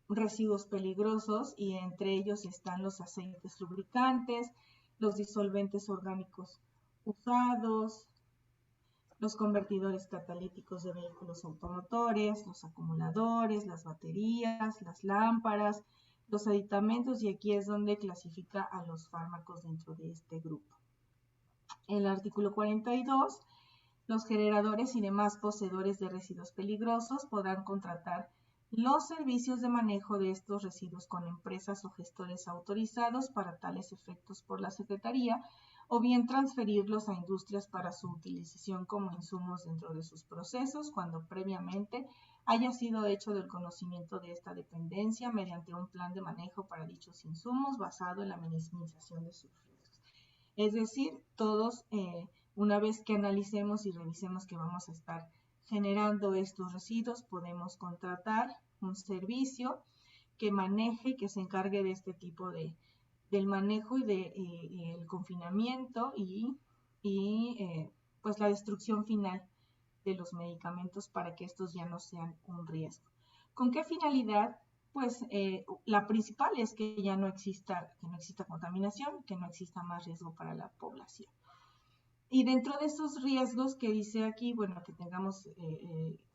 residuos peligrosos y entre ellos están los aceites lubricantes, los disolventes orgánicos usados, los convertidores catalíticos de vehículos automotores, los acumuladores, las baterías, las lámparas, los aditamentos, y aquí es donde clasifica a los fármacos dentro de este grupo. En el artículo 42, los generadores y demás poseedores de residuos peligrosos podrán contratar los servicios de manejo de estos residuos con empresas o gestores autorizados para tales efectos por la Secretaría, o bien transferirlos a industrias para su utilización como insumos dentro de sus procesos, cuando previamente haya sido hecho del conocimiento de esta dependencia mediante un plan de manejo para dichos insumos basado en la minimización de sus riesgos. Es decir, todos, una vez que analicemos y revisemos que vamos a estar generando estos residuos, podemos contratar un servicio que maneje y que se encargue de este tipo del manejo y del confinamiento y pues la destrucción final de los medicamentos para que estos ya no sean un riesgo. ¿Con qué finalidad? Pues la principal es que ya no exista contaminación, que no exista más riesgo para la población. Y dentro de esos riesgos que dice aquí, bueno, que tengamos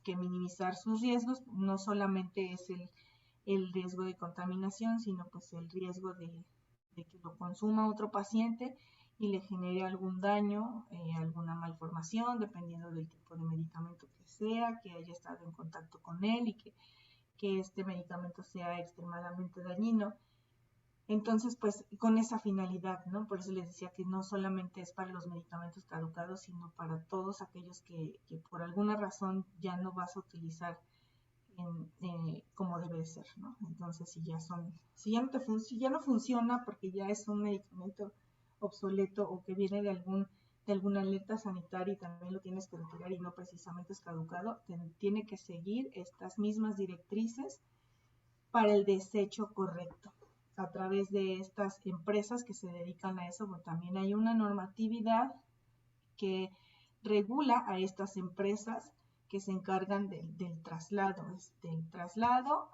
que minimizar sus riesgos, no solamente es el riesgo de contaminación, sino pues el riesgo de que lo consuma otro paciente y le genere algún daño, alguna malformación, dependiendo del tipo de medicamento que sea, que haya estado en contacto con él y que este medicamento sea extremadamente dañino. Entonces, pues con esa finalidad, ¿no? Por eso les decía que no solamente es para los medicamentos caducados, sino para todos aquellos que por alguna razón ya no vas a utilizar como debe ser, ¿no? Entonces, si ya no funciona porque ya es un medicamento obsoleto o que viene de alguna alerta sanitaria y también lo tienes que retirar y no precisamente es caducado, tiene que seguir estas mismas directrices para el desecho correcto a través de estas empresas que se dedican a eso. Bueno, también hay una normatividad que regula a estas empresas que se encargan del traslado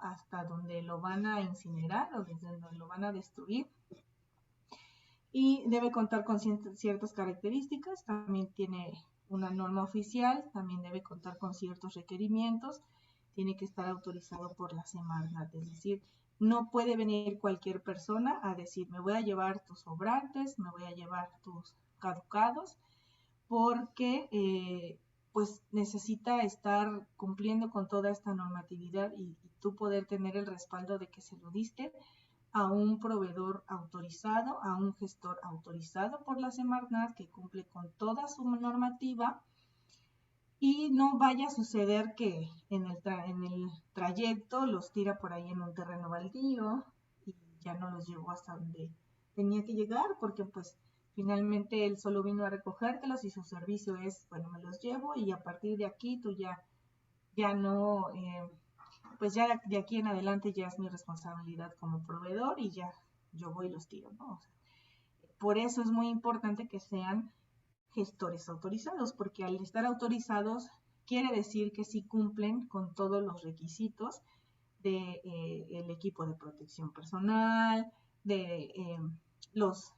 hasta donde lo van a incinerar o desde donde lo van a destruir. y debe contar con ciertas características. También tiene una norma oficial, también debe contar con ciertos requerimientos, tiene que estar autorizado por la Semarnat, es decir, no puede venir cualquier persona a decir, me voy a llevar tus sobrantes, me voy a llevar tus caducados, porque pues necesita estar cumpliendo con toda esta normatividad y tú poder tener el respaldo de que se lo diste a un proveedor autorizado, a un gestor autorizado por la Semarnat que cumple con toda su normativa, y no vaya a suceder que en el trayecto los tira por ahí en un terreno baldío y ya no los llevó hasta donde tenía que llegar, porque pues finalmente él solo vino a recogértelos y su servicio es, bueno, me los llevo y a partir de aquí tú ya no, pues ya de aquí en adelante ya es mi responsabilidad como proveedor y ya yo voy y los tiro, ¿no? O sea, por eso es muy importante que sean gestores autorizados, porque al estar autorizados quiere decir que sí cumplen con todos los requisitos de el equipo de protección personal, de los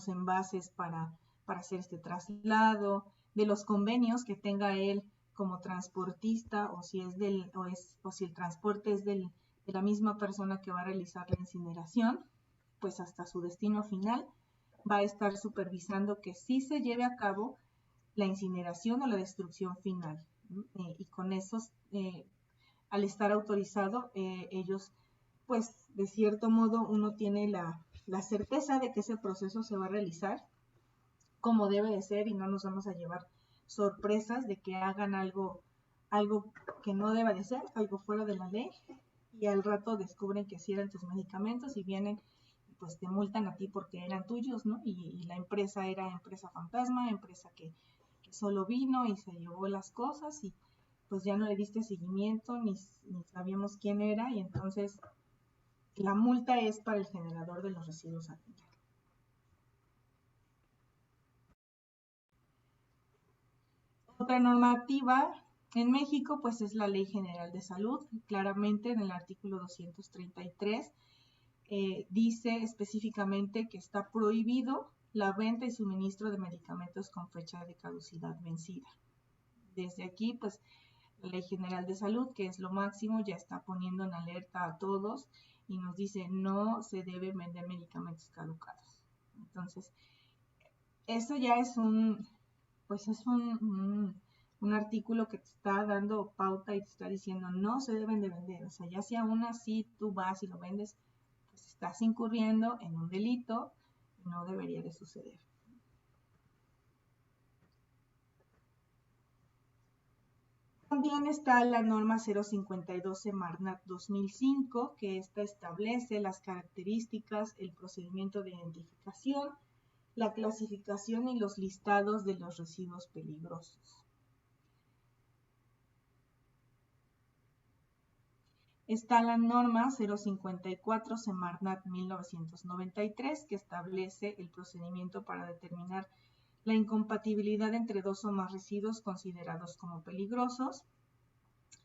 envases para hacer este traslado, de los convenios que tenga él como transportista, o si es o si el transporte es de la misma persona que va a realizar la incineración, pues hasta su destino final va a estar supervisando que sí se lleve a cabo la incineración o la destrucción final. Y con esos, al estar autorizado, ellos, pues de cierto modo, uno tiene la certeza de que ese proceso se va a realizar como debe de ser y no nos vamos a llevar sorpresas de que hagan algo que no deba de ser, algo fuera de la ley, y al rato descubren que sí eran tus medicamentos y vienen, pues te multan a ti porque eran tuyos, ¿no? Y la empresa era empresa fantasma, empresa que solo vino y se llevó las cosas y pues ya no le diste seguimiento ni sabíamos quién era, y entonces la multa es para el generador de los residuos al final. Otra normativa en México pues es la Ley General de Salud. Claramente en el artículo 233 dice específicamente que está prohibido la venta y suministro de medicamentos con fecha de caducidad vencida. Desde aquí pues la Ley General de Salud, que es lo máximo, ya está poniendo en alerta a todos y nos dice no se debe vender medicamentos caducados. Entonces eso ya es un artículo que te está dando pauta y te está diciendo no se deben de vender. O sea, ya si aún así tú vas y lo vendes, pues estás incurriendo en un delito y no debería de suceder. También está la norma 052 Semarnat 2005, que esta establece las características, el procedimiento de identificación, la clasificación y los listados de los residuos peligrosos. Está la norma 054 Semarnat 1993, que establece el procedimiento para determinar la incompatibilidad entre dos o más residuos considerados como peligrosos.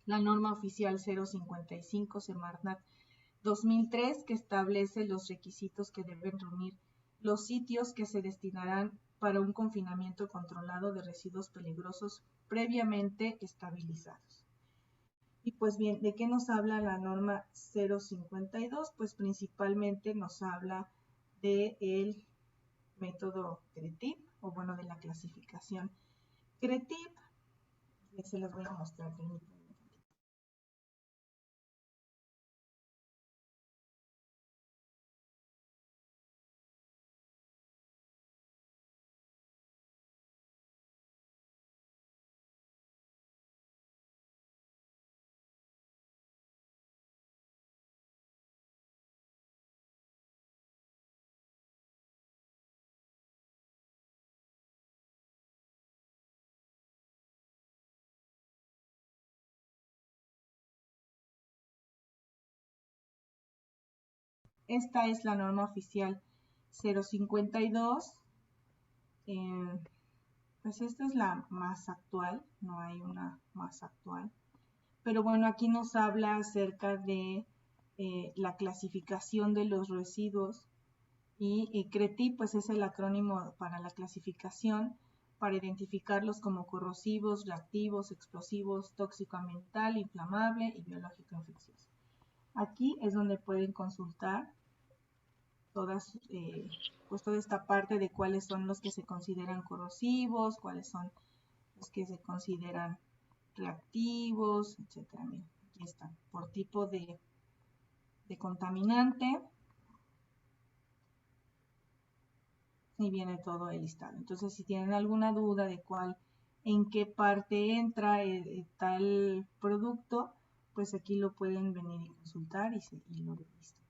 La norma oficial 055 Semarnat 2003, que establece los requisitos que deben reunir los sitios que se destinarán para un confinamiento controlado de residuos peligrosos previamente estabilizados. Y pues bien, ¿de qué nos habla la norma 052? Pues principalmente nos habla del método CRETIP, o bueno, de la clasificación CRETIP. Se las voy a mostrar. Esta es la norma oficial 052. Pues esta es la más actual, no hay una más actual. Pero bueno, aquí nos habla acerca de la clasificación de los residuos Y CRETI pues es el acrónimo para la clasificación, para identificarlos como corrosivos, reactivos, explosivos, tóxico ambiental, inflamable y biológico infeccioso. Aquí es donde pueden consultar pues toda esta parte de cuáles son los que se consideran corrosivos, cuáles son los que se consideran reactivos, etcétera. Miren, aquí están, por tipo de contaminante, y viene todo el listado. Entonces, si tienen alguna duda de en qué parte entra tal producto, pues aquí lo pueden venir y consultar y lo revisan.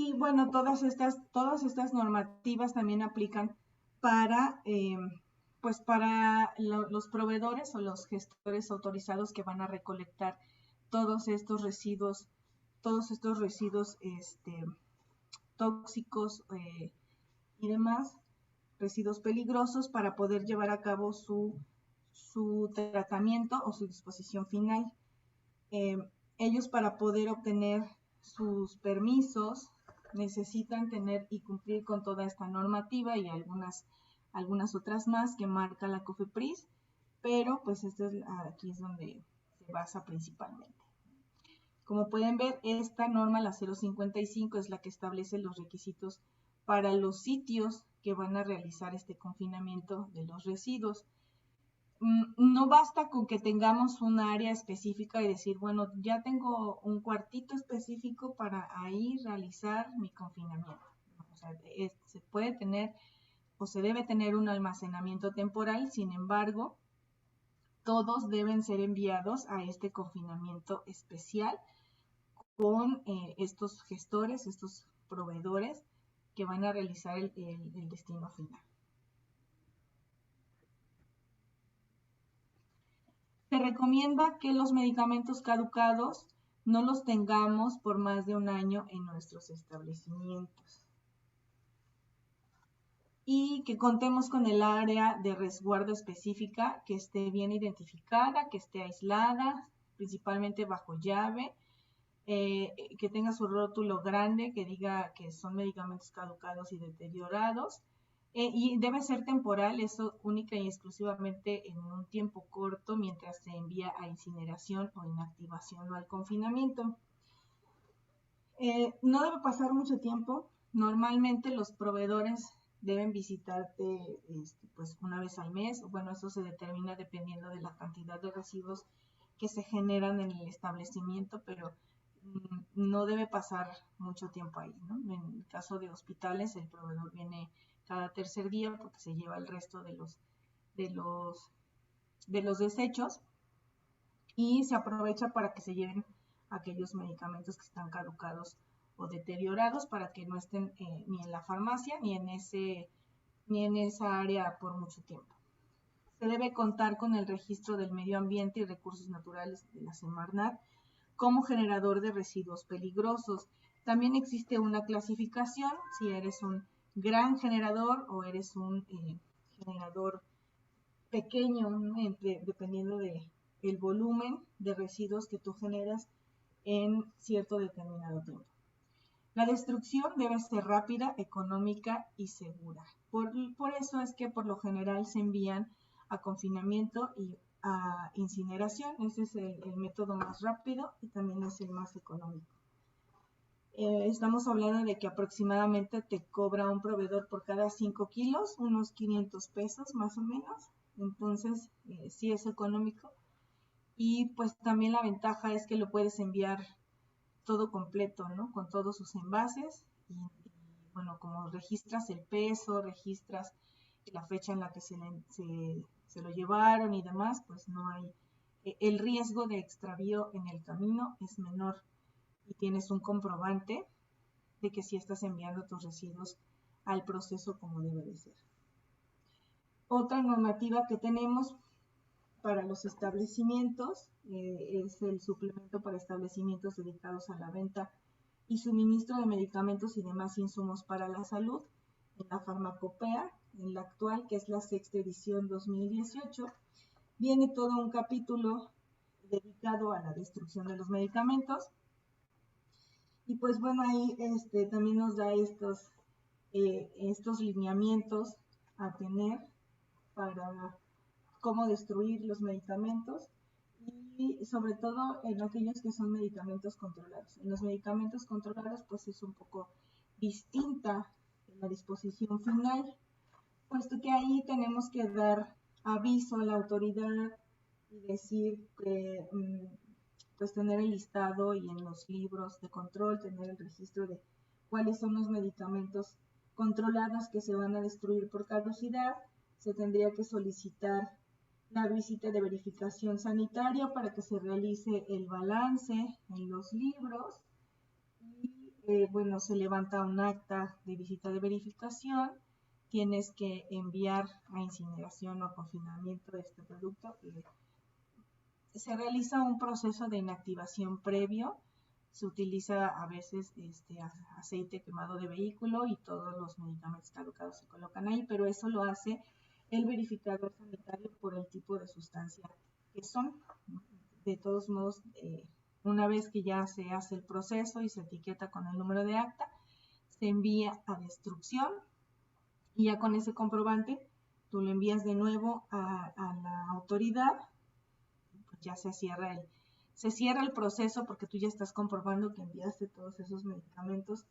Y bueno, todas estas normativas también aplican para, pues para los proveedores o los gestores autorizados que van a recolectar todos estos residuos tóxicos y demás, residuos peligrosos, para poder llevar a cabo su tratamiento o su disposición final. Ellos, para poder obtener sus permisos, necesitan tener y cumplir con toda esta normativa y algunas otras más que marca la COFEPRIS, pero pues aquí es donde se basa principalmente. Como pueden ver, esta norma, la 055, es la que establece los requisitos para los sitios que van a realizar este confinamiento de los residuos. No basta con que tengamos un área específica y decir, bueno, ya tengo un cuartito específico para ahí realizar mi confinamiento. O sea, se puede tener o se debe tener un almacenamiento temporal, sin embargo, todos deben ser enviados a este confinamiento especial con estos gestores, estos proveedores que van a realizar el destino final. Se recomienda que los medicamentos caducados no los tengamos por más de un año en nuestros establecimientos. Y que contemos con el área de resguardo específica, que esté bien identificada, que esté aislada, principalmente bajo llave, que tenga su rótulo grande, que diga que son medicamentos caducados y deteriorados. Y debe ser temporal, eso única y exclusivamente en un tiempo corto mientras se envía a incineración o inactivación o al confinamiento. No debe pasar mucho tiempo. Normalmente los proveedores deben visitarte pues una vez al mes. Bueno, eso se determina dependiendo de la cantidad de residuos que se generan en el establecimiento, pero no debe pasar mucho tiempo ahí, ¿no? En el caso de hospitales, el proveedor viene cada tercer día porque se lleva el resto de los desechos y se aprovecha para que se lleven aquellos medicamentos que están caducados o deteriorados para que no estén ni en la farmacia ni en esa área por mucho tiempo. Se debe contar con el registro del medio ambiente y recursos naturales de la Semarnat como generador de residuos peligrosos. También existe una clasificación, si eres un gran generador o eres un generador pequeño, dependiendo del volumen de residuos que tú generas en cierto determinado tiempo. La destrucción debe ser rápida, económica y segura. Por eso es que por lo general se envían a confinamiento y a incineración. Ese es el método más rápido y también es el más económico. Estamos hablando de que aproximadamente te cobra un proveedor por cada 5 kilos, unos 500 pesos más o menos. Entonces, sí es económico. Y pues también la ventaja es que lo puedes enviar todo completo, ¿no? Con todos sus envases y bueno, como registras el peso, registras la fecha en la que se lo llevaron y demás, pues no hay el riesgo de extravío en el camino es menor y tienes un comprobante de que sí estás enviando tus residuos al proceso como debe de ser. Otra normativa que tenemos para los establecimientos es el suplemento para establecimientos dedicados a la venta y suministro de medicamentos y demás insumos para la salud, en la farmacopea, en la actual, que es la 6ª edición 2018, viene todo un capítulo dedicado a la destrucción de los medicamentos. Y pues bueno, ahí también nos da estos lineamientos a tener para cómo destruir los medicamentos y sobre todo en aquellos que son medicamentos controlados. En los medicamentos controlados pues es un poco distinta la disposición final, puesto que ahí tenemos que dar aviso a la autoridad y decir que pues tener el listado y en los libros de control tener el registro de cuáles son los medicamentos controlados que se van a destruir por caducidad. Se tendría que solicitar la visita de verificación sanitaria para que se realice el balance en los libros y bueno, se levanta un acta de visita de verificación, tienes que enviar a incineración o confinamiento de este producto y se realiza un proceso de inactivación previo, se utiliza a veces aceite quemado de vehículo y todos los medicamentos caducados se colocan ahí, pero eso lo hace el verificador sanitario por el tipo de sustancia que son. De todos modos, una vez que ya se hace el proceso y se etiqueta con el número de acta, se envía a destrucción y ya con ese comprobante tú lo envías de nuevo a la autoridad, pues ya se cierra el proceso porque tú ya estás comprobando que enviaste todos esos medicamentos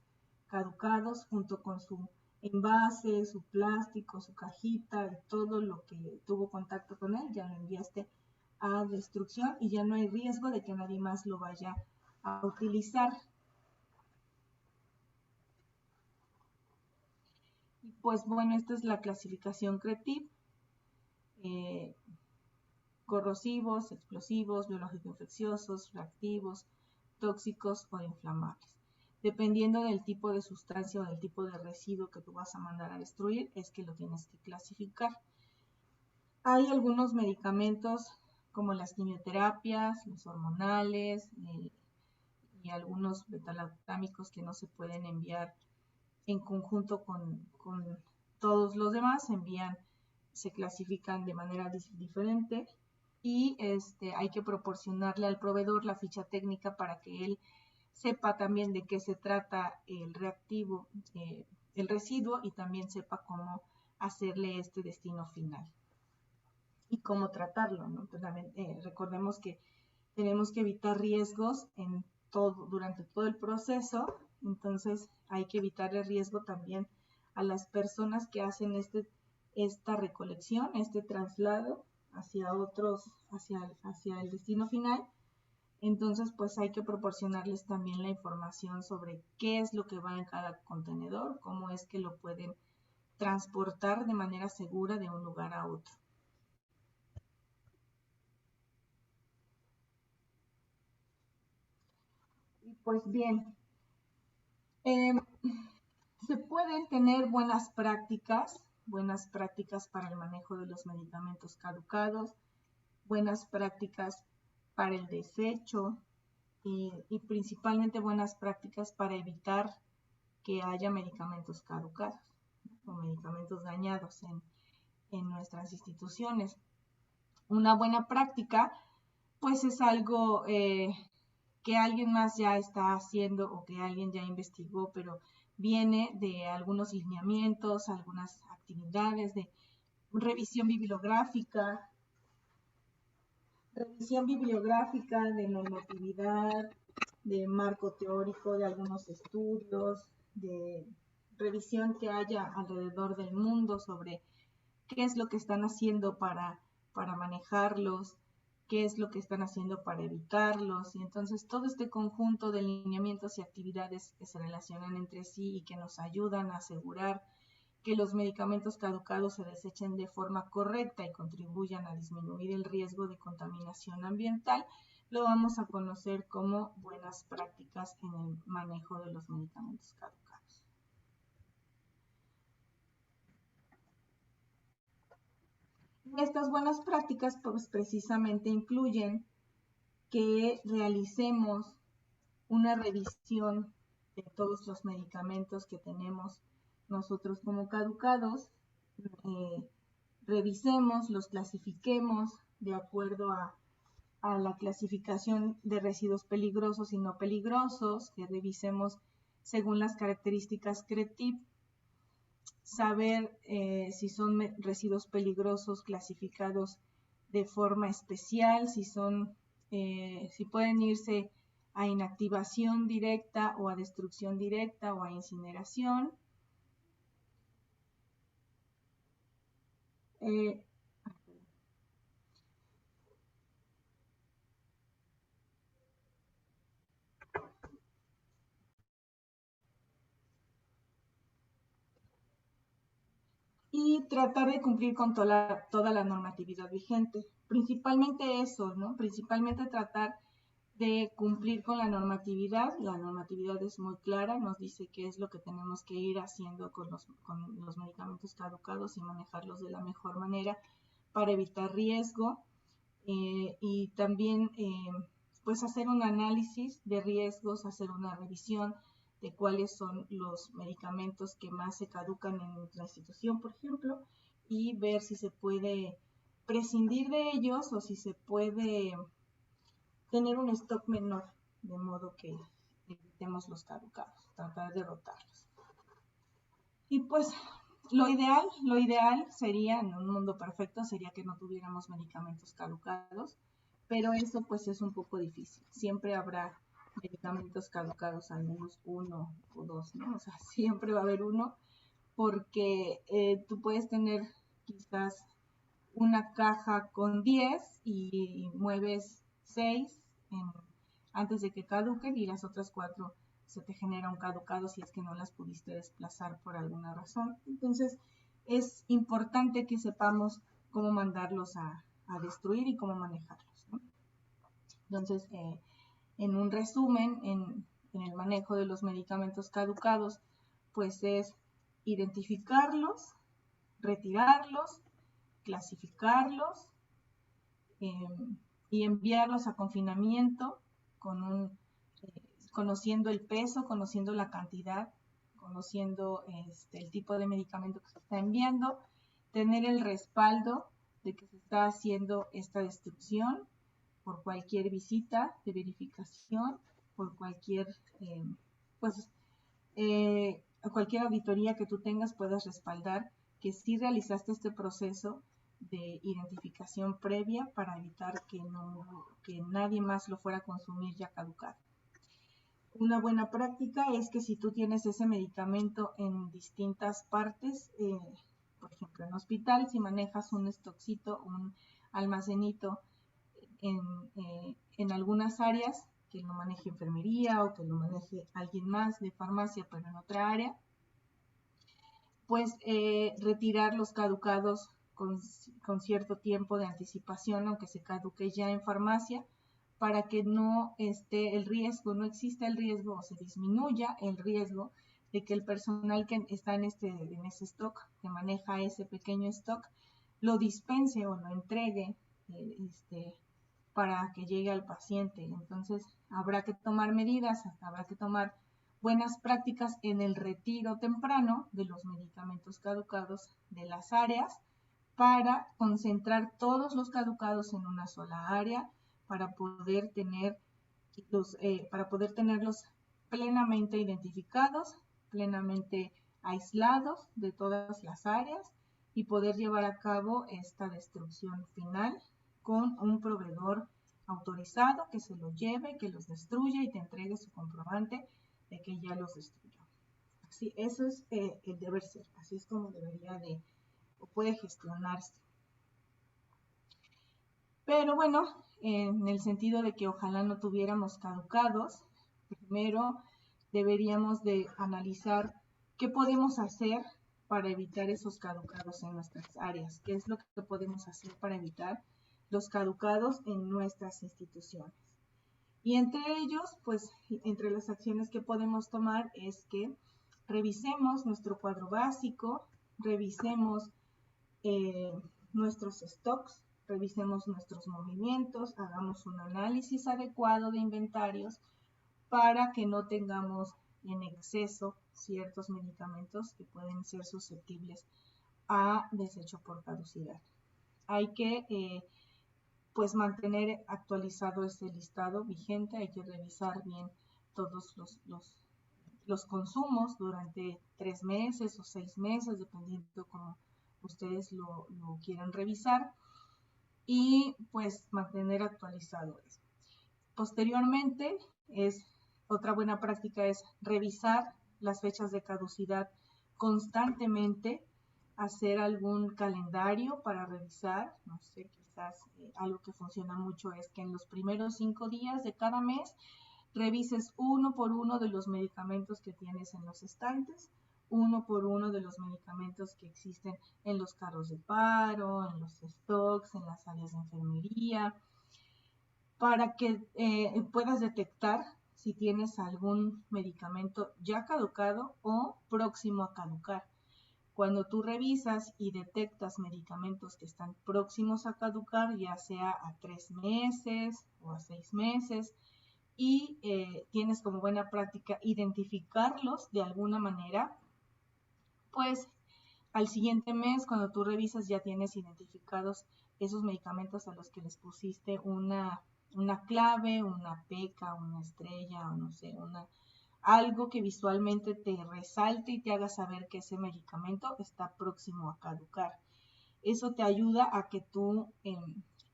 caducados junto con su envase, su plástico, su cajita y todo lo que tuvo contacto con él, ya lo enviaste a destrucción y ya no hay riesgo de que nadie más lo vaya a utilizar. Y pues bueno, esta es la clasificación CRETIV, corrosivos, explosivos, biológico-infecciosos, reactivos, tóxicos o inflamables. Dependiendo del tipo de sustancia o del tipo de residuo que tú vas a mandar a destruir, es que lo tienes que clasificar. Hay algunos medicamentos como las quimioterapias, los hormonales y algunos betalactámicos que no se pueden enviar en conjunto con todos los demás, se clasifican de manera diferente y hay que proporcionarle al proveedor la ficha técnica para que él sepa también de qué se trata el reactivo, el residuo y también sepa cómo hacerle este destino final y cómo tratarlo, ¿no? Recordemos que tenemos que evitar riesgos durante todo el proceso, entonces hay que evitar el riesgo también a las personas que hacen esta recolección, este traslado hacia el destino final. Entonces pues hay que proporcionarles también la información sobre qué es lo que va en cada contenedor, cómo es que lo pueden transportar de manera segura de un lugar a otro. Pues bien, se pueden tener buenas prácticas para el manejo de los medicamentos caducados, buenas prácticas para el desecho y principalmente buenas prácticas para evitar que haya medicamentos caducados o medicamentos dañados en nuestras instituciones. Una buena práctica pues es algo que alguien más ya está haciendo o que alguien ya investigó, pero viene de algunos lineamientos, algunas actividades de revisión bibliográfica, de normatividad, de marco teórico, de algunos estudios, de revisión que haya alrededor del mundo sobre qué es lo que están haciendo para manejarlos, qué es lo que están haciendo para evitarlos, y entonces todo este conjunto de lineamientos y actividades que se relacionan entre sí y que nos ayudan a asegurar que los medicamentos caducados se desechen de forma correcta y contribuyan a disminuir el riesgo de contaminación ambiental, lo vamos a conocer como buenas prácticas en el manejo de los medicamentos caducados. Estas buenas prácticas pues precisamente incluyen que realicemos una revisión de todos los medicamentos que tenemos nosotros como caducados, revisemos, los clasifiquemos de acuerdo a la clasificación de residuos peligrosos y no peligrosos, que revisemos según las características CRETIP, saber si son residuos peligrosos clasificados de forma especial, si pueden irse a inactivación directa o a destrucción directa o a incineración. Y tratar de cumplir con toda la normatividad vigente. Principalmente eso, ¿no? Principalmente tratar de cumplir con la normatividad. La normatividad es muy clara, nos dice qué es lo que tenemos que ir haciendo con los medicamentos caducados y manejarlos de la mejor manera para evitar riesgo. Y también pues hacer un análisis de riesgos, hacer una revisión de cuáles son los medicamentos que más se caducan en nuestra institución, por ejemplo, y ver si se puede prescindir de ellos o si se puede tener un stock menor, de modo que evitemos los caducados, tratar de rotarlos. Y pues lo ideal sería, en un mundo perfecto, sería que no tuviéramos medicamentos caducados, pero eso pues es un poco difícil. Siempre habrá medicamentos caducados, al menos uno o dos, ¿no? O sea, siempre va a haber uno, porque tú puedes tener quizás una caja con 10 y mueves 6 antes de que caduquen y las otras 4 se te genera un caducado si es que no las pudiste desplazar por alguna razón. Entonces es importante que sepamos cómo mandarlos a destruir y cómo manejarlos, ¿no? Entonces, en un resumen, en el manejo de los medicamentos caducados, pues es identificarlos, retirarlos, clasificarlos y enviarlos a confinamiento conociendo el peso, conociendo la cantidad, conociendo el tipo de medicamento que se está enviando, tener el respaldo de que se está haciendo esta destrucción por cualquier visita de verificación, por cualquier cualquier auditoría que tú tengas, puedas respaldar que sí realizaste este proceso de identificación previa para evitar que nadie más lo fuera a consumir ya caducado. Una buena práctica es que si tú tienes ese medicamento en distintas partes, por ejemplo en hospital, si manejas un stockcito, un almacenito en algunas áreas, que lo maneje enfermería o que lo maneje alguien más de farmacia pero en otra área, pues retirar los caducados con cierto tiempo de anticipación, aunque se caduque ya en farmacia, para que no esté el riesgo, no exista el riesgo o se disminuya el riesgo de que el personal que está en ese stock, que maneja ese pequeño stock, lo dispense o lo entregue para que llegue al paciente. Entonces habrá que tomar medidas, habrá que tomar buenas prácticas en el retiro temprano de los medicamentos caducados de las áreas para concentrar todos los caducados en una sola área para poder tenerlos plenamente identificados, plenamente aislados de todas las áreas y poder llevar a cabo esta destrucción final con un proveedor autorizado que se los lleve, que los destruya y te entregue su comprobante de que ya los destruyó. Así, eso es el deber ser, así es como debería de o puede gestionarse. Pero bueno, en el sentido de que ojalá no tuviéramos caducados, primero deberíamos de analizar qué podemos hacer para evitar esos caducados en nuestras áreas. ¿Qué es lo que podemos hacer para evitar los caducados en nuestras instituciones? Y entre ellos, pues, entre las acciones que podemos tomar es que revisemos nuestro cuadro básico, revisemos nuestros stocks, revisemos nuestros movimientos, hagamos un análisis adecuado de inventarios para que no tengamos en exceso ciertos medicamentos que pueden ser susceptibles a desecho por caducidad. Hay que pues mantener actualizado este listado vigente, hay que revisar bien todos los consumos durante 3 meses o 6 meses, dependiendo cómo ustedes lo quieran revisar, y pues mantener actualizado eso. Posteriormente, otra buena práctica es revisar las fechas de caducidad constantemente, hacer algún calendario para revisar, no sé, quizás algo que funciona mucho es que en los primeros 5 días de cada mes revises uno por uno de los medicamentos que tienes en los estantes, uno por uno de los medicamentos que existen en los carros de paro, en los stocks, en las áreas de enfermería, para que puedas detectar si tienes algún medicamento ya caducado o próximo a caducar. Cuando tú revisas y detectas medicamentos que están próximos a caducar, ya sea a 3 meses o a 6 meses, y tienes como buena práctica identificarlos de alguna manera, pues al siguiente mes, cuando tú revisas, ya tienes identificados esos medicamentos a los que les pusiste una clave, una peca, una estrella, o no sé, algo que visualmente te resalte y te haga saber que ese medicamento está próximo a caducar. Eso te ayuda a que tú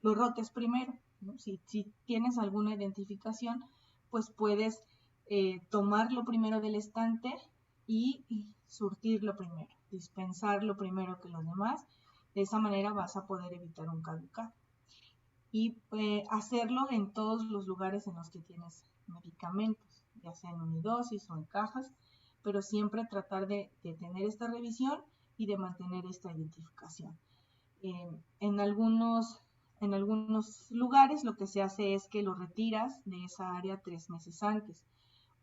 lo rotes primero, ¿no? Si tienes alguna identificación, pues puedes tomarlo primero del estante y surtirlo primero, dispensarlo primero que los demás. De esa manera vas a poder evitar un caducado. Y hacerlo en todos los lugares en los que tienes medicamentos, ya sea en unidosis o en cajas, pero siempre tratar de tener esta revisión y de mantener esta identificación. En algunos lugares lo que se hace es que lo retiras de esa área 3 meses antes,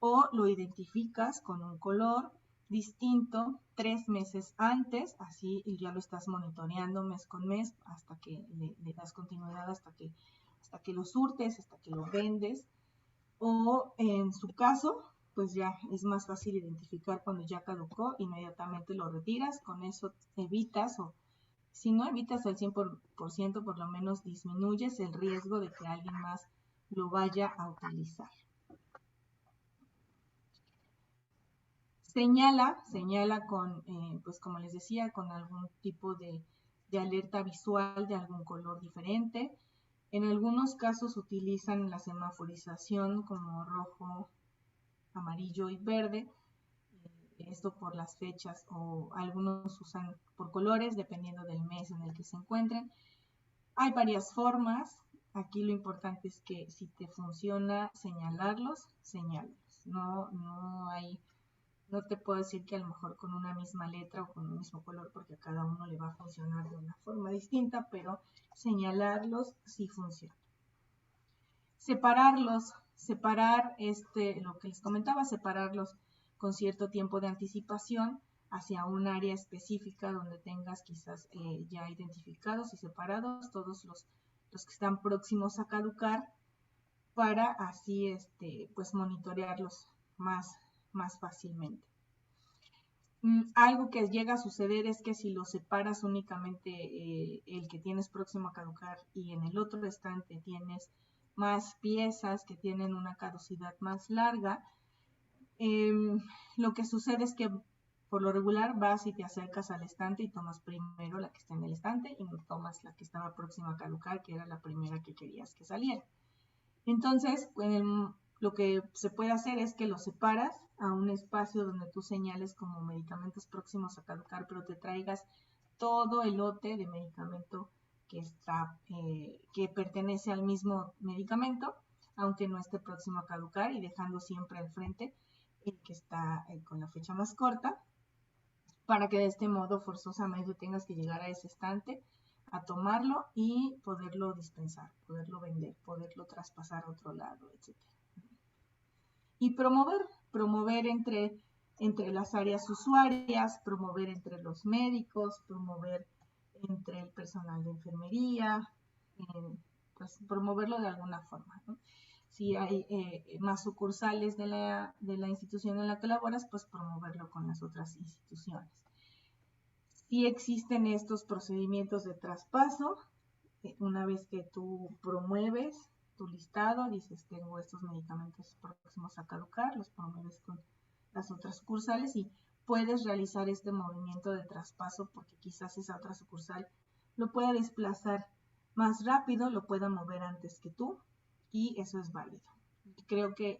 o lo identificas con un color distinto 3 meses antes, así ya lo estás monitoreando mes con mes hasta que le das continuidad, hasta que lo surtes, hasta que lo vendes, o en su caso, pues ya es más fácil identificar cuando ya caducó, inmediatamente lo retiras, con eso evitas, o si no evitas al 100%, por lo menos disminuyes el riesgo de que alguien más lo vaya a utilizar. Señala con, pues como les decía, con algún tipo de alerta visual de algún color diferente. En algunos casos utilizan la semaforización como rojo, amarillo y verde, esto por las fechas, o algunos usan por colores dependiendo del mes en el que se encuentren. Hay varias formas. Aquí lo importante es que si te funciona señalarlos. No te puedo decir que a lo mejor con una misma letra o con un mismo color, porque a cada uno le va a funcionar de una forma distinta, pero señalarlos sí funciona. Separar lo que les comentaba, separarlos con cierto tiempo de anticipación hacia un área específica donde tengas quizás ya identificados y separados todos los que están próximos a caducar, para así pues monitorearlos más fácilmente. Algo que llega a suceder es que si lo separas únicamente el que tienes próximo a caducar y en el otro estante tienes más piezas que tienen una caducidad más larga, lo que sucede es que por lo regular vas y te acercas al estante y tomas primero la que está en el estante y no tomas la que estaba próxima a caducar, que era la primera que querías que saliera. Entonces, lo que se puede hacer es que lo separas a un espacio donde tú señales como medicamentos próximos a caducar, pero te traigas todo el lote de medicamento que pertenece al mismo medicamento, aunque no esté próximo a caducar, y dejando siempre al frente el que está con la fecha más corta, para que de este modo forzosamente tengas que llegar a ese estante a tomarlo y poderlo dispensar, poderlo vender, poderlo traspasar a otro lado, etc. Y promover entre las áreas usuarias, promover entre los médicos, promover entre el personal de enfermería, pues promoverlo de alguna forma, ¿no? Si hay más sucursales de la institución en la que laboras, pues promoverlo con las otras instituciones. Si existen estos procedimientos de traspaso, una vez que tú promueves tu listado, dices, tengo estos medicamentos próximos a caducar, los promueves con las otras sucursales y puedes realizar este movimiento de traspaso porque quizás esa otra sucursal lo pueda desplazar más rápido, lo pueda mover antes que tú y eso es válido. Creo que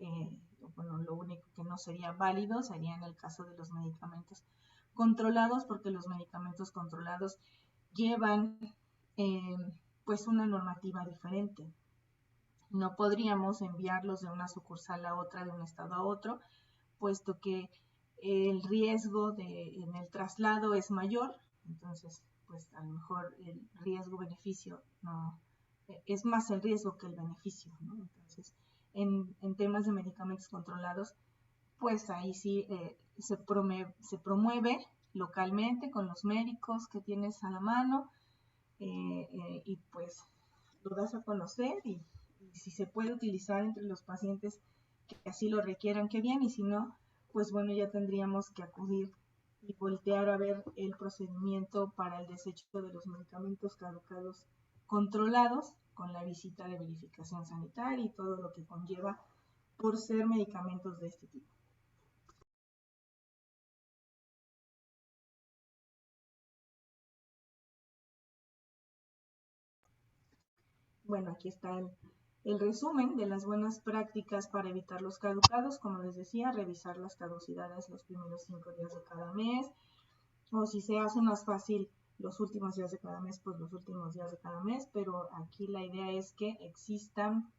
bueno, lo único que no sería válido sería en el caso de los medicamentos controlados, porque los medicamentos controlados llevan pues una normativa diferente. No podríamos enviarlos de una sucursal a otra, de un estado a otro, puesto que el riesgo en el traslado es mayor, entonces pues a lo mejor el riesgo-beneficio no, es más el riesgo que el beneficio, ¿no? Entonces en temas de medicamentos controlados, pues ahí sí se promueve localmente con los médicos que tienes a la mano y pues lo das a conocer y si se puede utilizar entre los pacientes que así lo requieran, qué bien, y si no, pues bueno, ya tendríamos que acudir y voltear a ver el procedimiento para el desecho de los medicamentos caducados controlados con la visita de verificación sanitaria y todo lo que conlleva por ser medicamentos de este tipo. Bueno, aquí está el resumen de las buenas prácticas para evitar los caducados. Como les decía, revisar las caducidades los primeros 5 días de cada mes, o si se hace más fácil los últimos días de cada mes, pues los últimos días de cada mes, pero aquí la idea es que existan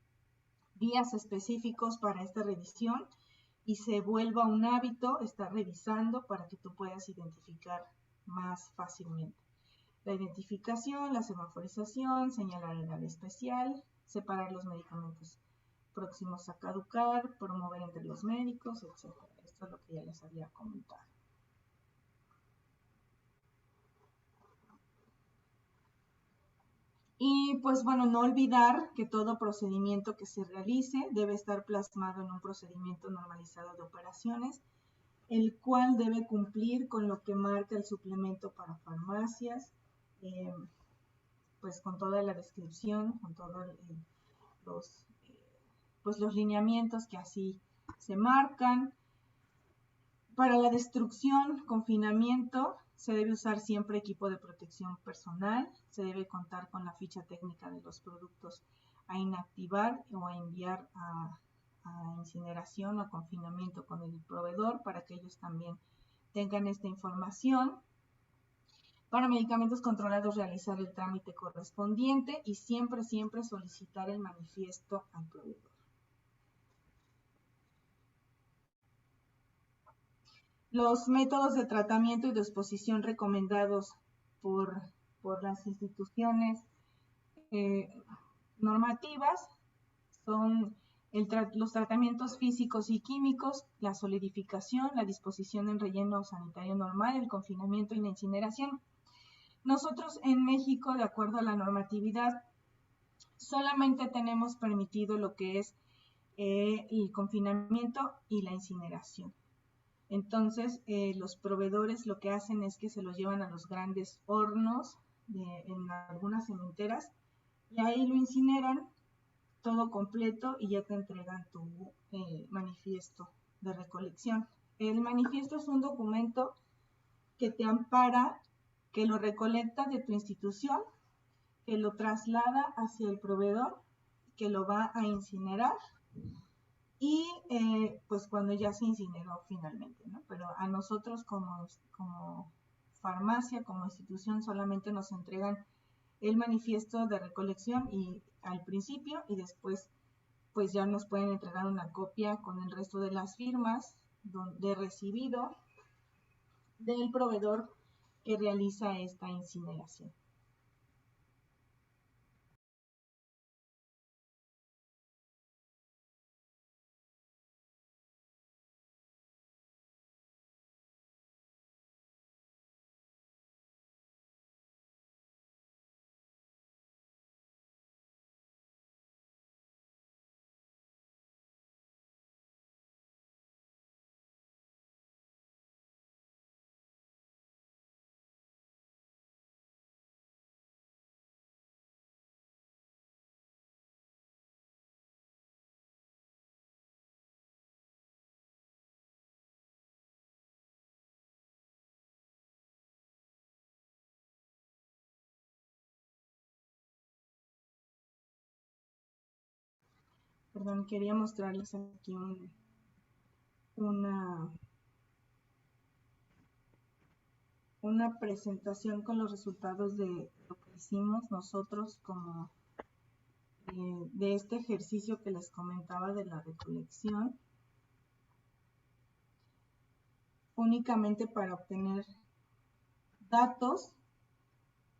días específicos para esta revisión y se vuelva un hábito estar revisando para que tú puedas identificar más fácilmente. La identificación, la semaforización, señalar el área especial, separar los medicamentos próximos a caducar, promover entre los médicos, etc. Esto es lo que ya les había comentado. Y pues bueno, no olvidar que todo procedimiento que se realice debe estar plasmado en un procedimiento normalizado de operaciones, el cual debe cumplir con lo que marca el suplemento para farmacias, pues con toda la descripción, con todos los lineamientos que así se marcan. Para la destrucción, confinamiento, se debe usar siempre equipo de protección personal, se debe contar con la ficha técnica de los productos a inactivar o a enviar a incineración o a confinamiento con el proveedor para que ellos también tengan esta información. Para medicamentos controlados, realizar el trámite correspondiente y siempre solicitar el manifiesto al proveedor. Los métodos de tratamiento y de exposición recomendados por las instituciones normativas son los tratamientos físicos y químicos, la solidificación, la disposición en relleno sanitario normal, el confinamiento y la incineración. Nosotros en México, de acuerdo a la normatividad, solamente tenemos permitido lo que es el confinamiento y la incineración. Entonces, los proveedores lo que hacen es que se los llevan a los grandes hornos en algunas cementeras y ahí lo incineran todo completo y ya te entregan tu manifiesto de recolección. El manifiesto es un documento que te ampara, que lo recolecta de tu institución, que lo traslada hacia el proveedor, que lo va a incinerar y pues cuando ya se incineró finalmente, ¿no? Pero a nosotros como farmacia, como institución, solamente nos entregan el manifiesto de recolección y al principio y después pues ya nos pueden entregar una copia con el resto de las firmas de recibido del proveedor que realiza esta incineración. Perdón, quería mostrarles aquí una presentación con los resultados de lo que hicimos nosotros como de este ejercicio que les comentaba de la recolección, únicamente para obtener datos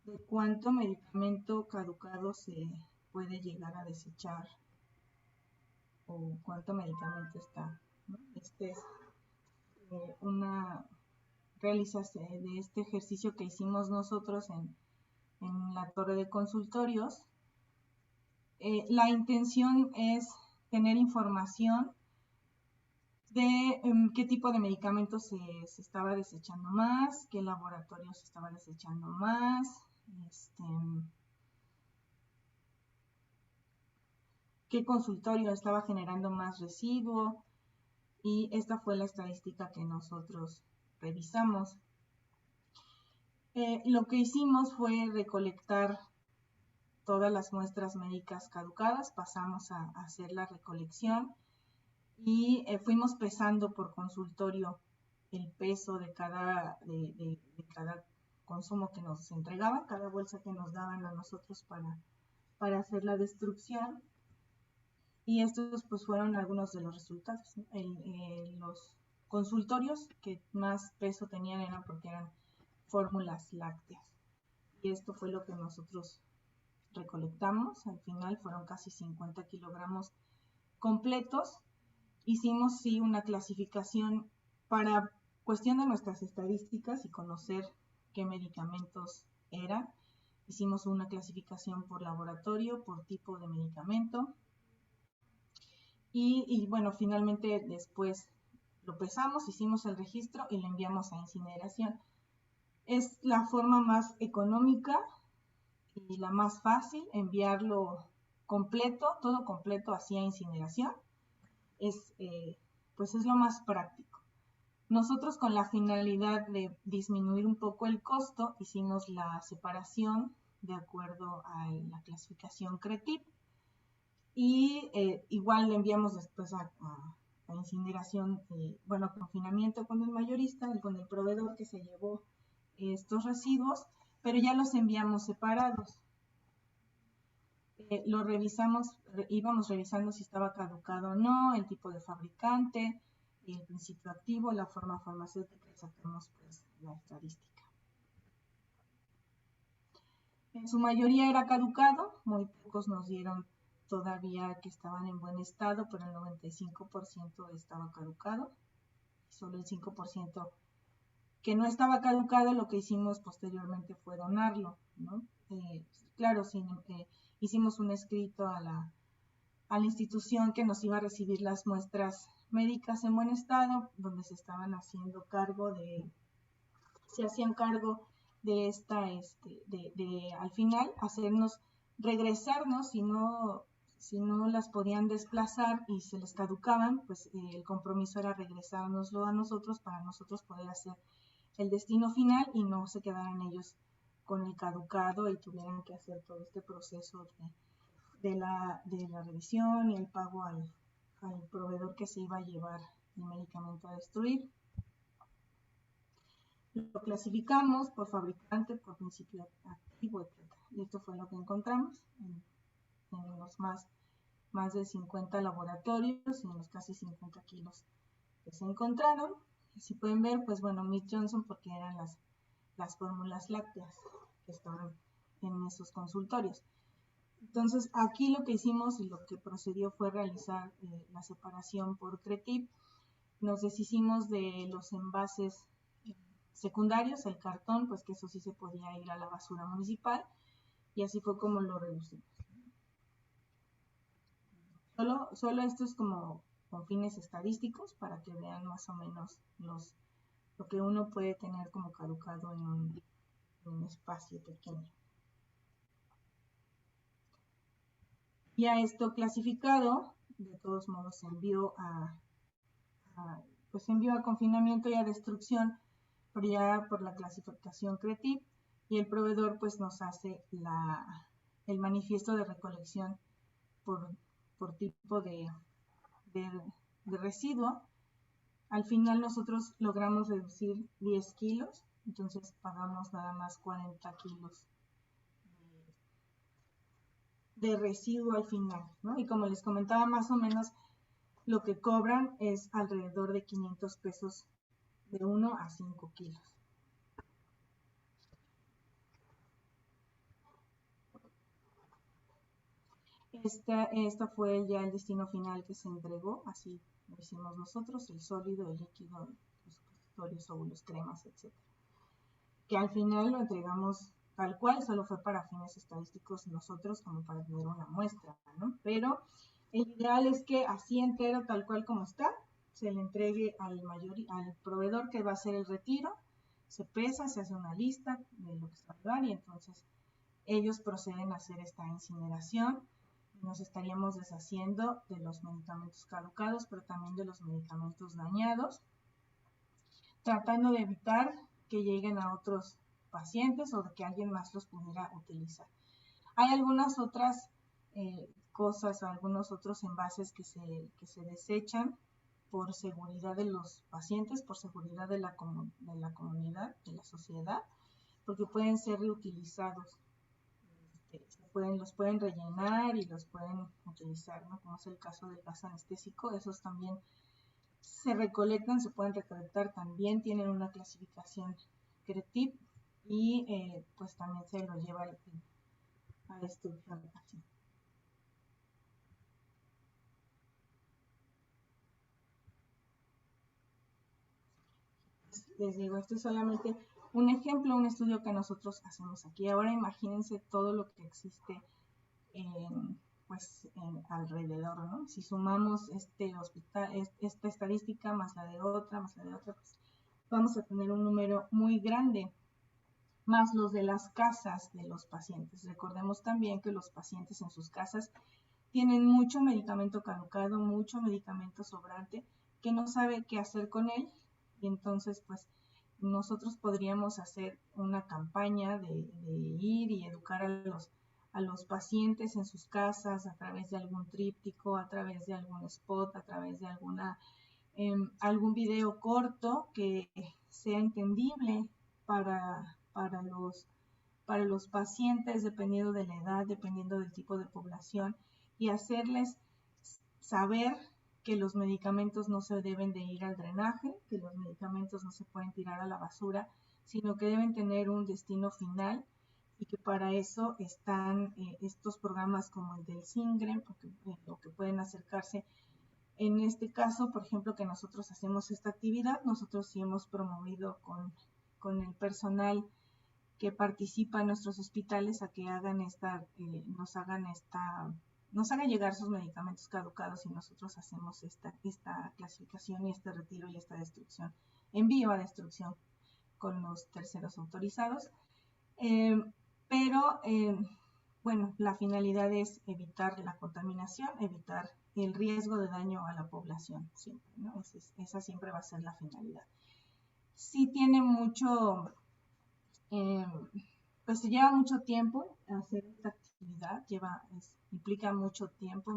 de cuánto medicamento caducado se puede llegar a desechar o cuánto medicamento está, ¿no? Este es una realización de este ejercicio que hicimos nosotros en la torre de consultorios. La intención es tener información de qué tipo de medicamentos se estaba desechando más, qué laboratorio se estaba desechando más, qué consultorio estaba generando más residuo, y esta fue la estadística que nosotros revisamos. Lo que hicimos fue recolectar todas las muestras médicas caducadas, pasamos a hacer la recolección y fuimos pesando por consultorio el peso de cada consumo que nos entregaban, cada bolsa que nos daban a nosotros para hacer la destrucción. Y estos pues fueron algunos de los resultados, ¿no? Los consultorios que más peso tenían eran porque eran fórmulas lácteas. Y esto fue lo que nosotros recolectamos. Al final fueron casi 50 kilogramos completos. Hicimos sí una clasificación para cuestión de nuestras estadísticas y conocer qué medicamentos eran. Hicimos una clasificación por laboratorio, por tipo de medicamento. Y bueno, finalmente después lo pesamos, hicimos el registro y lo enviamos a incineración. Es la forma más económica y la más fácil, enviarlo completo, todo completo hacia incineración. Pues es lo más práctico. Nosotros, con la finalidad de disminuir un poco el costo, hicimos la separación de acuerdo a la clasificación CRETIP. Y igual le enviamos después a incineración, bueno, confinamiento con el mayorista, con el proveedor que se llevó estos residuos, pero ya los enviamos separados. Lo revisamos, íbamos revisando si estaba caducado o no, el tipo de fabricante, el principio activo, la forma farmacéutica, y sacamos pues la estadística. En su mayoría era caducado, muy pocos nos dieron todavía que estaban en buen estado, pero el 95% estaba caducado. Solo el 5% que no estaba caducado, lo que hicimos posteriormente fue donarlo, ¿no? Claro, hicimos un escrito a la institución que nos iba a recibir las muestras médicas en buen estado, donde se estaban haciendo cargo se hacían cargo de esta, al final hacernos regresarnos, si no las podían desplazar y se les caducaban, pues el compromiso era regresárnoslo a nosotros para nosotros poder hacer el destino final y no se quedaran ellos con el caducado y tuvieran que hacer todo este proceso de la revisión y el pago al proveedor que se iba a llevar el medicamento a destruir. Lo clasificamos por fabricante, por principio activo, etc. Y esto fue lo que encontramos en los más de 50 laboratorios y en los casi 50 kilos que se encontraron. si pueden ver, pues bueno, Mead Johnson, porque eran las fórmulas lácteas que estaban en esos consultorios. Entonces, aquí lo que hicimos y lo que procedió fue realizar la separación por CRETIP. Nos deshicimos de los envases secundarios, el cartón, pues que eso sí se podía ir a la basura municipal, y así fue como lo reducimos. Solo esto es como con fines estadísticos para que vean más o menos lo que uno puede tener como caducado en un espacio pequeño. Ya esto clasificado, de todos modos se envió pues envió a confinamiento y a destrucción por la clasificación CRETIP, y el proveedor pues nos hace el manifiesto de recolección por tipo de residuo. Al final nosotros logramos reducir 10 kilos, entonces pagamos nada más 40 kilos de residuo al final, ¿no? Y como les comentaba, más o menos lo que cobran es alrededor de 500 pesos de 1 a 5 kilos. Esta fue ya el destino final que se entregó, así lo hicimos nosotros, el sólido, el líquido, los supositorios, óvulos, cremas, etc. Que al final lo entregamos tal cual, solo fue para fines estadísticos nosotros como para tener una muestra, ¿no? Pero el ideal es que así entero, tal cual como está, se le entregue al proveedor que va a hacer el retiro, se pesa, se hace una lista de lo que se va a llevar y entonces ellos proceden a hacer esta incineración. Nos estaríamos deshaciendo de los medicamentos caducados, pero también de los medicamentos dañados, tratando de evitar que lleguen a otros pacientes o de que alguien más los pudiera utilizar. Hay algunas otras cosas, algunos otros envases que se desechan por seguridad de los pacientes, por seguridad de la comunidad, de la sociedad, porque pueden ser reutilizados. Los pueden rellenar y los pueden utilizar, ¿no? Como es el caso del gas anestésico, esos también se recolectan, se pueden recolectar, también tienen una clasificación CRETIP y pues también se lo lleva a destrucción. Les digo, esto es solamente un ejemplo, un estudio que nosotros hacemos aquí. Ahora imagínense todo lo que existe alrededor, ¿no? Si sumamos esta estadística más la de otra, pues vamos a tener un número muy grande, más los de las casas de los pacientes. Recordemos también que los pacientes en sus casas tienen mucho medicamento caducado, mucho medicamento sobrante, que no sabe qué hacer con él, y entonces pues nosotros podríamos hacer una campaña de ir y educar a los pacientes en sus casas a través de algún tríptico, a través de algún spot, a través de algún video corto que sea entendible para los pacientes, dependiendo de la edad, dependiendo del tipo de población, y hacerles saber que los medicamentos no se deben de ir al drenaje, que los medicamentos no se pueden tirar a la basura, sino que deben tener un destino final y que para eso están estos programas como el del SINGREN, o que pueden acercarse. En este caso, por ejemplo, que nosotros hacemos esta actividad, nosotros sí hemos promovido con el personal que participa en nuestros hospitales a que nos hagan llegar sus medicamentos caducados, y nosotros hacemos esta clasificación y este retiro y esta destrucción, envío a destrucción con los terceros autorizados. Bueno, la finalidad es evitar la contaminación, evitar el riesgo de daño a la población, siempre, ¿no? Esa siempre va a ser la finalidad. Sí tiene mucho, pues lleva mucho tiempo hacer esta actividad, implica mucho tiempo,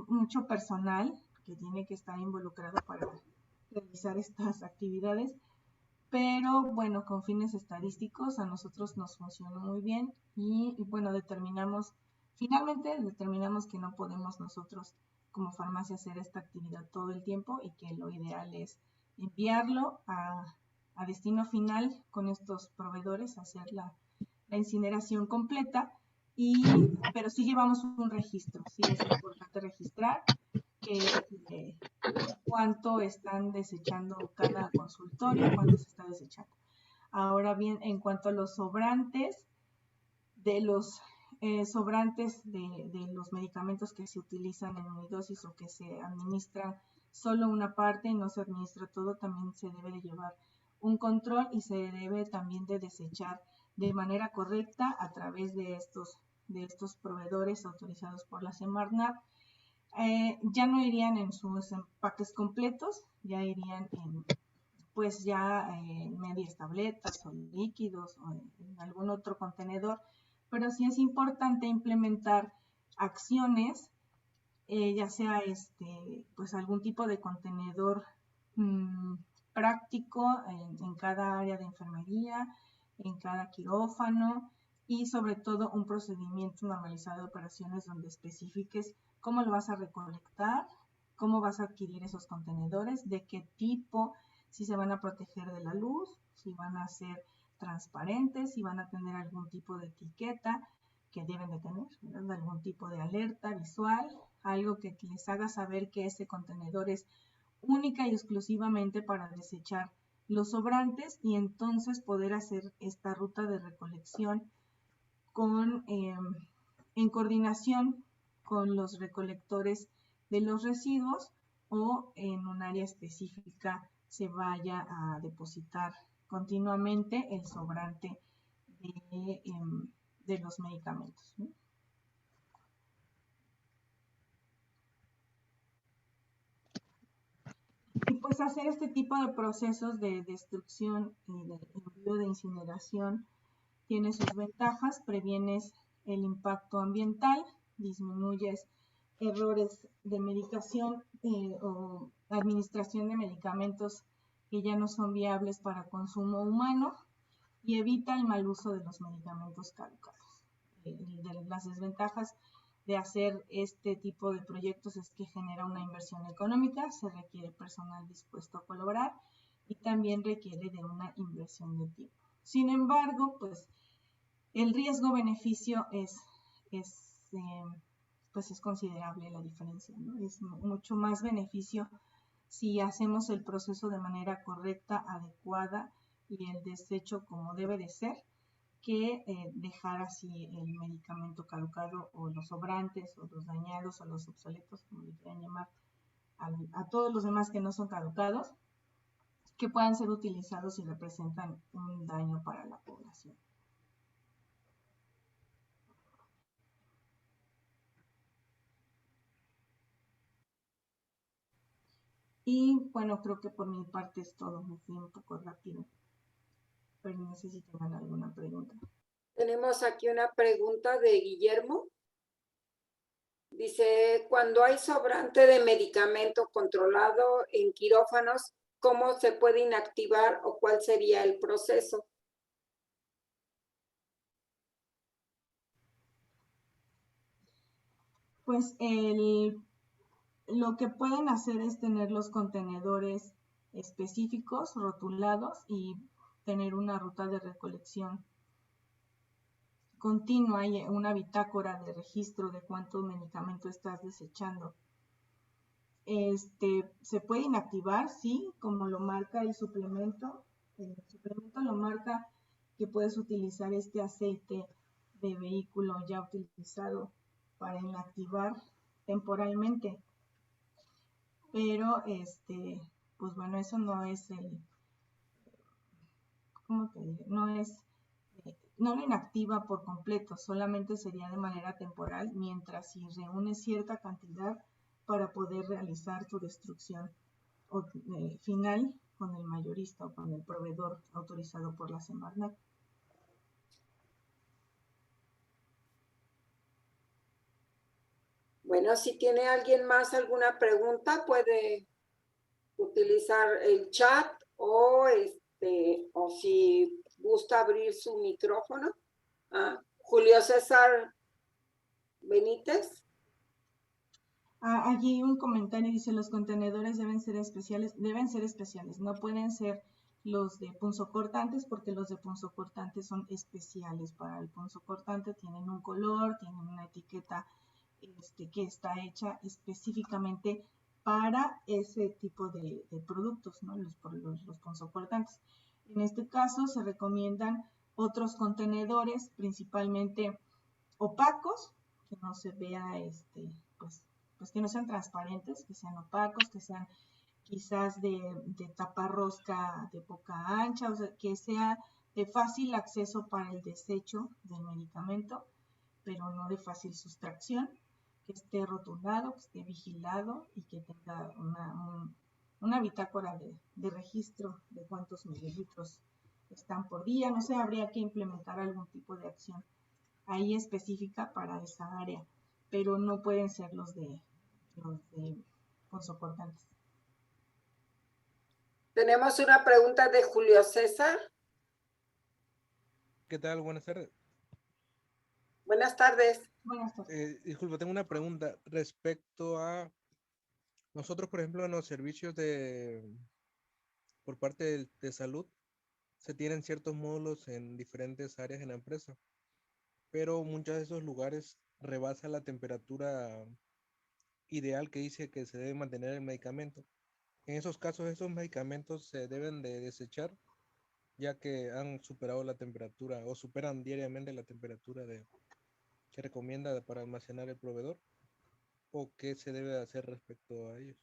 mucho personal que tiene que estar involucrado para realizar estas actividades, pero bueno, con fines estadísticos a nosotros nos funcionó muy bien y bueno, finalmente determinamos que no podemos nosotros como farmacia hacer esta actividad todo el tiempo y que lo ideal es enviarlo a destino final con estos proveedores, hacer la incineración completa, pero sí llevamos un registro, sí es importante registrar cuánto están desechando cada consultorio, cuánto se está desechando. Ahora bien, en cuanto a los sobrantes, de los medicamentos que se utilizan en unidosis o que se administran solo una parte y no se administra todo, también se debe de llevar un control y se debe también de desechar de manera correcta a través de estos proveedores autorizados por la Semarnat. Ya no irían en sus empaques completos, ya irían en medias tabletas o líquidos o en algún otro contenedor, pero sí es importante implementar acciones, ya sea pues algún tipo de contenedor práctico en cada área de enfermería, en cada quirófano, y sobre todo un procedimiento normalizado de operaciones donde especifiques cómo lo vas a recolectar, cómo vas a adquirir esos contenedores, de qué tipo, si se van a proteger de la luz, si van a ser transparentes, si van a tener algún tipo de etiqueta que deben de tener, ¿verdad? Algún tipo de alerta visual, algo que les haga saber que ese contenedor es única y exclusivamente para desechar los sobrantes y entonces poder hacer esta ruta de recolección en coordinación con los recolectores de los residuos o en un área específica se vaya a depositar continuamente el sobrante de los medicamentos, ¿no? Y pues hacer este tipo de procesos de destrucción y de envío de incineración tiene sus ventajas: previenes el impacto ambiental, disminuyes errores de medicación o administración de medicamentos que ya no son viables para consumo humano, y evita el mal uso de los medicamentos caducados. De las desventajas de hacer este tipo de proyectos es que genera una inversión económica, se requiere personal dispuesto a colaborar y también requiere de una inversión de tiempo. Sin embargo, pues el riesgo-beneficio es considerable la diferencia, ¿no? Es mucho más beneficio si hacemos el proceso de manera correcta, adecuada y el desecho como debe de ser, que dejar así el medicamento caducado o los sobrantes o los dañados o los obsoletos, como le quieran llamar, a todos los demás que no son caducados, que puedan ser utilizados y representan un daño para la población. Y bueno, creo que por mi parte es todo, me fui un poco rápido, pero no sé si tengan alguna pregunta. Tenemos aquí una pregunta de Guillermo. Dice, cuando hay sobrante de medicamento controlado en quirófanos, ¿cómo se puede inactivar o cuál sería el proceso? Pues lo que pueden hacer es tener los contenedores específicos, rotulados, y tener una ruta de recolección continua y una bitácora de registro de cuánto medicamento estás desechando. Se puede inactivar, sí, como lo marca el suplemento. El suplemento lo marca que puedes utilizar este aceite de vehículo ya utilizado para inactivar temporalmente. Pero, pues bueno, eso no es ¿cómo te digo? No lo inactiva por completo, solamente sería de manera temporal, mientras si reúnes cierta cantidad para poder realizar tu destrucción final con el mayorista o con el proveedor autorizado por la Semarnat. Bueno, si tiene alguien más alguna pregunta, puede utilizar el chat o si gusta abrir su micrófono. Julio César Benítez. Allí un comentario dice, los contenedores deben ser especiales, no pueden ser los de punzocortantes porque los de punzocortantes son especiales para el punzocortante, tienen un color, tienen una etiqueta que está hecha específicamente para ese tipo de productos, ¿no? Los punzocortantes. En este caso se recomiendan otros contenedores, principalmente opacos, que no se vea, pues que no sean transparentes, que sean opacos, que sean quizás de taparrosca de boca ancha, o sea, que sea de fácil acceso para el desecho del medicamento, pero no de fácil sustracción, que esté rotulado, que esté vigilado y que tenga una bitácora de registro de cuántos mililitros están por día. No sé, habría que implementar algún tipo de acción ahí específica para esa área, pero no pueden ser los de punzocortantes. Tenemos una pregunta de Julio César. ¿Qué tal? Buenas tardes. Buenas tardes. Buenas tardes. Disculpa, tengo una pregunta respecto a nosotros, por ejemplo, en los servicios por parte de salud, se tienen ciertos módulos en diferentes áreas en la empresa, pero muchos de esos lugares rebasan la temperatura ideal que dice que se debe mantener el medicamento. En esos casos, esos medicamentos se deben de desechar, ya que han superado la temperatura o superan diariamente la temperatura que recomienda para almacenar el proveedor, o qué se debe hacer respecto a ellos.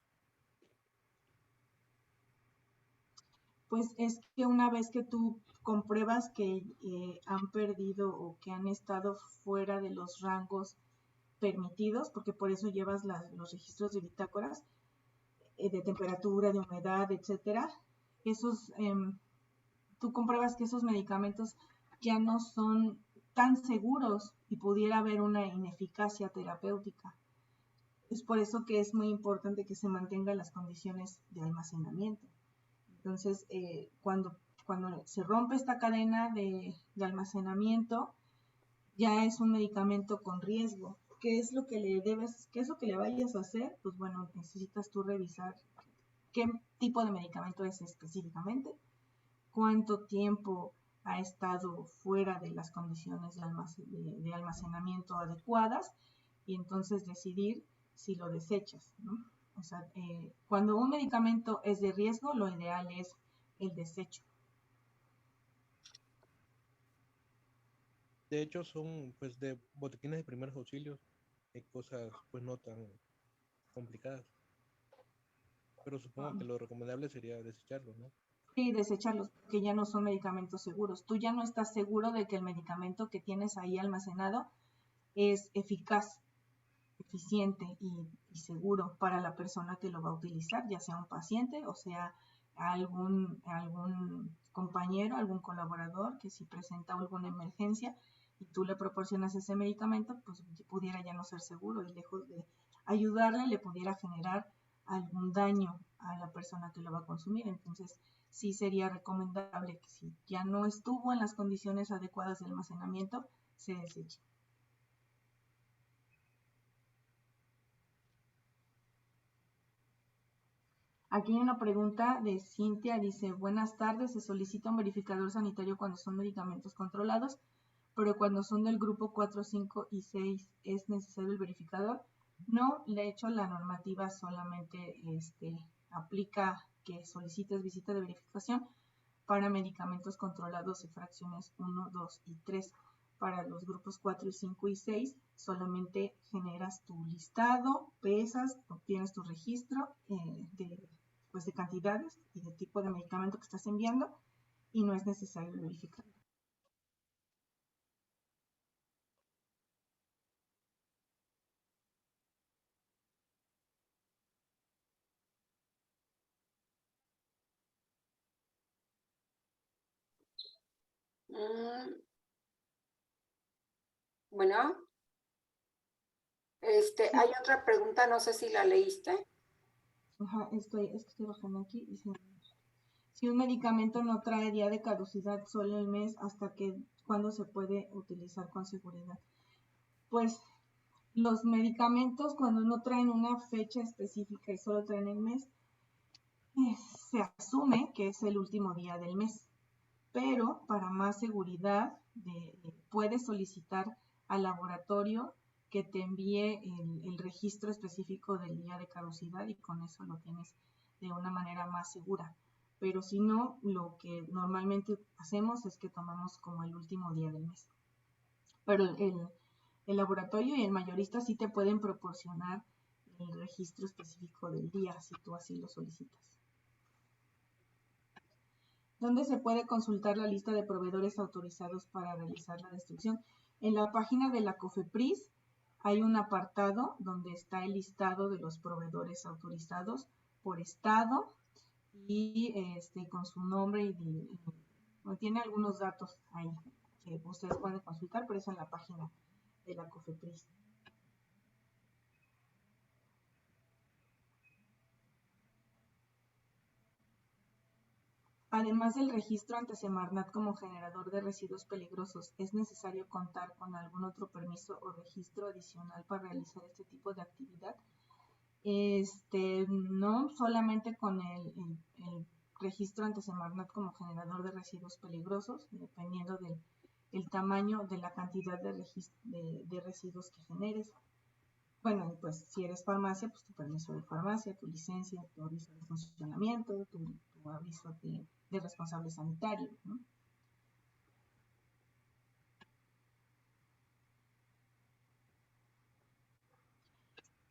Pues es que una vez que tú compruebas que han perdido o que han estado fuera de los rangos permitidos, porque por eso llevas los registros de bitácoras, de temperatura, de humedad, etcétera, tú compruebas que esos medicamentos ya no son tan seguros y pudiera haber una ineficacia terapéutica. Es por eso que es muy importante que se mantengan las condiciones de almacenamiento. Entonces, cuando se rompe esta cadena de almacenamiento, ya es un medicamento con riesgo. ¿Qué es lo que le vayas a hacer? Pues bueno, necesitas tú revisar qué tipo de medicamento es específicamente, cuánto tiempo ha estado fuera de las condiciones de almacenamiento adecuadas y entonces decidir si lo desechas, ¿no? O sea, cuando un medicamento es de riesgo, lo ideal es el desecho. De hecho, son pues de botiquines de primeros auxilios, hay cosas pues no tan complicadas, pero supongo que lo recomendable sería desecharlos, ¿no? Sí, desecharlos, porque ya no son medicamentos seguros. Tú ya no estás seguro de que el medicamento que tienes ahí almacenado es eficaz, eficiente y seguro para la persona que lo va a utilizar, ya sea un paciente o sea algún compañero, algún colaborador que si presenta alguna emergencia y tú le proporcionas ese medicamento, pues pudiera ya no ser seguro y lejos de ayudarle le pudiera generar algún daño a la persona que lo va a consumir. Entonces sí sería recomendable que si ya no estuvo en las condiciones adecuadas de almacenamiento, se deseche. Aquí hay una pregunta de Cintia, dice, buenas tardes, se solicita un verificador sanitario cuando son medicamentos controlados, pero cuando son del grupo 4, 5 y 6, ¿es necesario el verificador? No, de hecho la normativa solamente aplica que solicites visita de verificación para medicamentos controlados de fracciones 1, 2 y 3. Para los grupos 4, 5 y 6 solamente generas tu listado, pesas, obtienes tu registro de cantidades y de tipo de medicamento que estás enviando y no es necesario verificar. Bueno, hay otra pregunta, no sé si la leíste. Ajá, estoy bajando aquí. Dice, si un medicamento no trae día de caducidad, solo el mes, ¿hasta que cuándo se puede utilizar con seguridad? Pues Los medicamentos, cuando no traen una fecha específica y solo traen el mes, se asume que es el último día del mes. Pero para más seguridad, puedes solicitar al laboratorio que te envíe el registro específico del día de caducidad y con eso lo tienes de una manera más segura. Pero si no, lo que normalmente hacemos es que tomamos como el último día del mes. Pero el laboratorio y el mayorista sí te pueden proporcionar el registro específico del día si tú así lo solicitas. ¿Dónde se puede consultar la lista de proveedores autorizados para realizar la destrucción? En la página de la COFEPRIS hay un apartado donde está el listado de los proveedores autorizados por estado y con su nombre y tiene algunos datos ahí que ustedes pueden consultar, pero es en la página de la COFEPRIS. Además del registro ante Semarnat como generador de residuos peligrosos, ¿es necesario contar con algún otro permiso o registro adicional para realizar este tipo de actividad? No, solamente con el registro ante Semarnat como generador de residuos peligrosos, dependiendo del tamaño, de la cantidad de residuos que generes. Bueno, pues si eres farmacia, pues tu permiso de farmacia, tu licencia, tu aviso de funcionamiento, tu aviso de responsable sanitario, ¿no?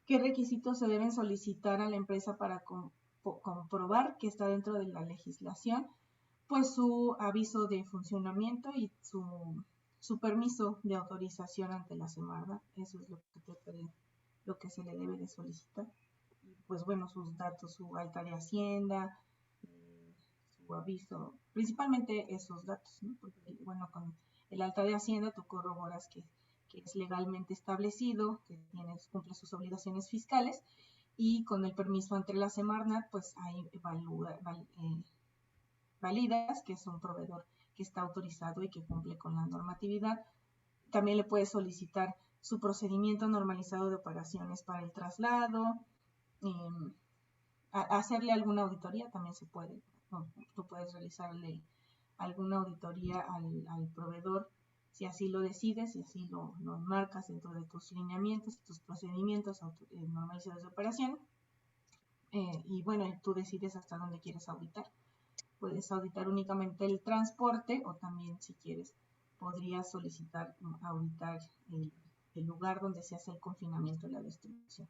¿Qué requisitos se deben solicitar a la empresa para comprobar que está dentro de la legislación? Pues su aviso de funcionamiento y su permiso de autorización ante la Semarnat. Eso es lo que se le debe de solicitar. Y pues bueno, sus datos, su alta de Hacienda, su aviso, principalmente esos datos, ¿no? Porque bueno, con el alta de Hacienda tú corroboras que es legalmente establecido, que cumple sus obligaciones fiscales, y con el permiso ante la Semarnat, pues ahí validas que es un proveedor que está autorizado y que cumple con la normatividad. También le puedes solicitar su procedimiento normalizado de operaciones para el traslado, hacerle alguna auditoría también se puede. Tú puedes realizarle alguna auditoría al proveedor si así lo decides, si así lo marcas dentro de tus lineamientos, tus procedimientos normalizados de operación. Y bueno, tú decides hasta dónde quieres auditar. Puedes auditar únicamente el transporte o también, si quieres, podrías solicitar auditar el lugar donde se hace el confinamiento y la destrucción.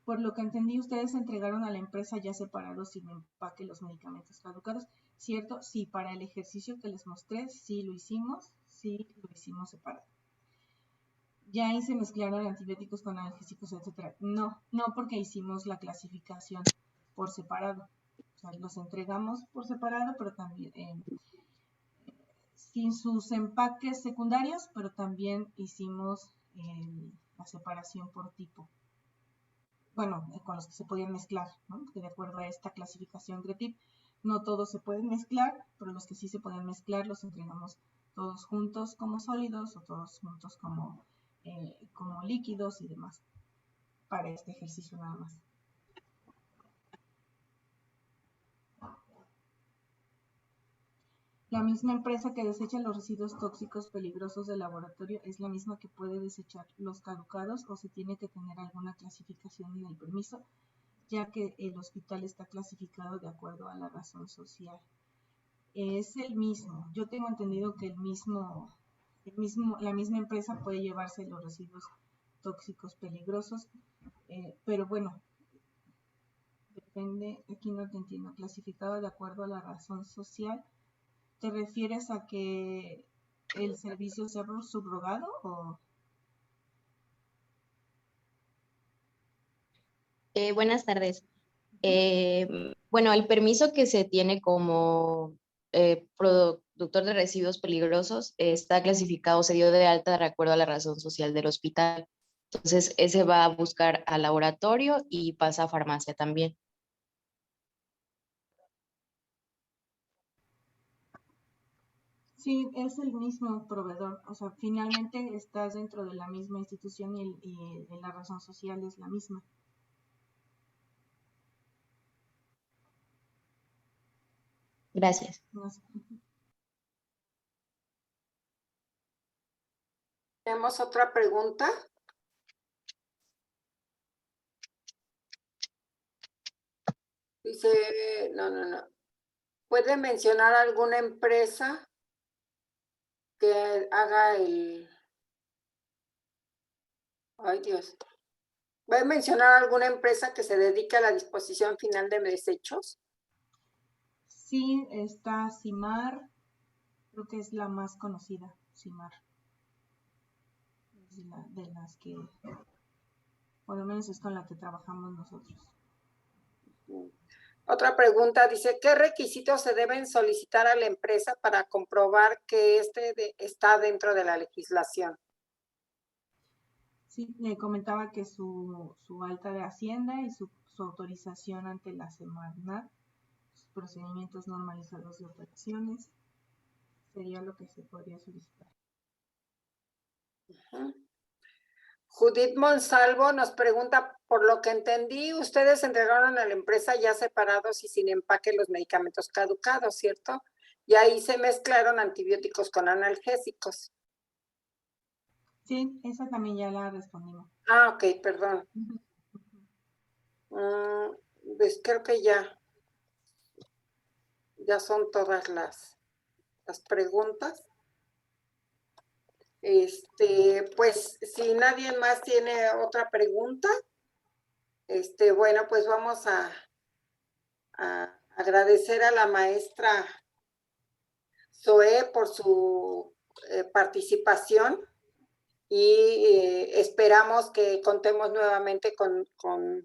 Por lo que entendí, ustedes entregaron a la empresa ya separados sin empaque los medicamentos caducados, ¿cierto? Sí, para el ejercicio que les mostré, sí lo hicimos separado. Ya ahí se mezclaron antibióticos con analgésicos, etcétera. No, porque hicimos la clasificación por separado. O sea, los entregamos por separado, pero también sin sus empaques secundarios, pero también hicimos la separación por tipo. Bueno, con los que se podían mezclar, ¿no? Que de acuerdo a esta clasificación GRETIP, no todos se pueden mezclar, pero los que sí se pueden mezclar los entregamos todos juntos como sólidos o todos juntos como líquidos y demás, para este ejercicio nada más. La misma empresa que desecha los residuos tóxicos peligrosos del laboratorio es la misma que puede desechar los caducados, o se tiene que tener alguna clasificación en el permiso, ya que el hospital está clasificado de acuerdo a la razón social. Es el mismo. Yo tengo entendido que la misma empresa puede llevarse los residuos tóxicos peligrosos, pero bueno, depende, aquí no te entiendo, clasificado de acuerdo a la razón social. ¿Te refieres a que el servicio sea subrogado o...? Buenas tardes. Bueno, el permiso que se tiene como productor de residuos peligrosos está clasificado, se dio de alta de acuerdo a la razón social del hospital. Entonces, ese va a buscar al laboratorio y pasa a farmacia también. Sí, es el mismo proveedor. O sea, finalmente estás dentro de la misma institución y la razón social es la misma. Gracias. No sé. ¿Tenemos otra pregunta? Dice, no. ¿Puede mencionar alguna empresa que haga el... Ay, Dios. ¿Puede mencionar alguna empresa que se dedique a la disposición final de desechos? Sí, está CIMAR, creo que es la más conocida, CIMAR. Es de las que, por lo menos es con la que trabajamos nosotros. Otra pregunta dice, ¿qué requisitos se deben solicitar a la empresa para comprobar que está dentro de la legislación? Sí, le comentaba que su alta de Hacienda y su autorización ante la Semarnat, sus procedimientos normalizados de operaciones, sería lo que se podría solicitar. Judith Monsalvo nos pregunta, por lo que entendí, ustedes entregaron a la empresa ya separados y sin empaque los medicamentos caducados, ¿cierto? Y ahí se mezclaron antibióticos con analgésicos. Sí, esa también ya la respondimos. Ah, ok, perdón. Pues creo que ya son todas las preguntas. Pues si nadie más tiene otra pregunta, bueno, pues vamos a agradecer a la maestra Zoe por su participación y esperamos que contemos nuevamente con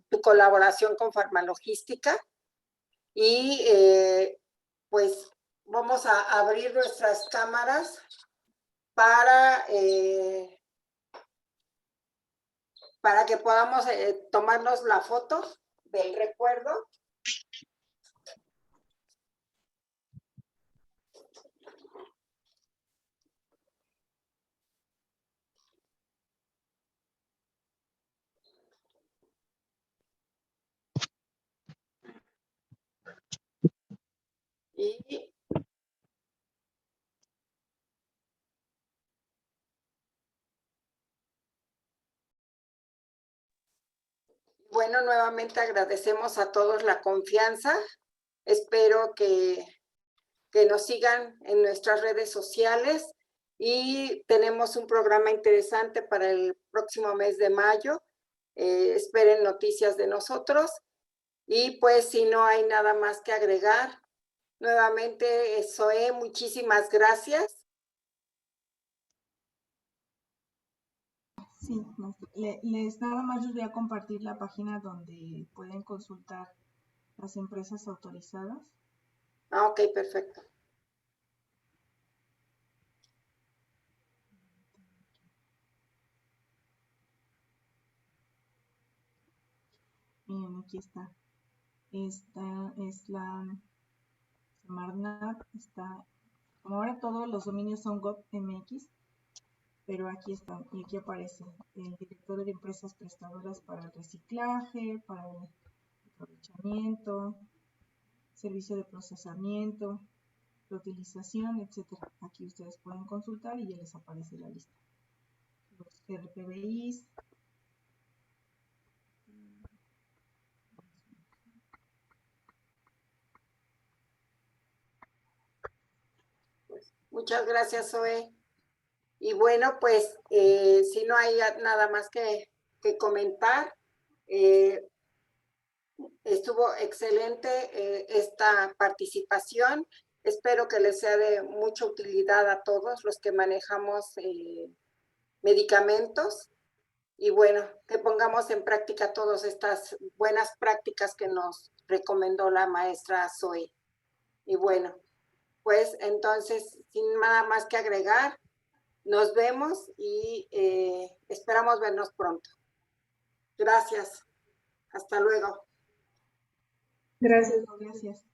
tu colaboración con Farmalogística y pues vamos a abrir nuestras cámaras para que podamos tomarnos la foto del recuerdo. Y bueno, nuevamente agradecemos a todos la confianza. Espero que nos sigan en nuestras redes sociales y tenemos un programa interesante para el próximo mes de mayo. Esperen noticias de nosotros y pues si no hay nada más que agregar, nuevamente Zoe, muchísimas gracias. Sí, nada más les voy a compartir la página donde pueden consultar las empresas autorizadas. Ah, ok, perfecto. Miren, aquí está. Esta es la Semarnat, está, como ahora todos los dominios son gov.mx, pero aquí están, y aquí aparece el director de empresas prestadoras para el reciclaje, para el aprovechamiento, servicio de procesamiento, reutilización, etcétera. Aquí ustedes pueden consultar y ya les aparece la lista. Los RPBIs. Muchas gracias, Zoe. Y bueno, pues si no hay nada más que comentar, estuvo excelente esta participación. Espero que les sea de mucha utilidad a todos los que manejamos medicamentos. Y bueno, que pongamos en práctica todas estas buenas prácticas que nos recomendó la maestra Zoe. Y bueno, pues entonces, sin nada más que agregar, nos vemos y esperamos vernos pronto. Gracias. Hasta luego. Gracias. Gracias.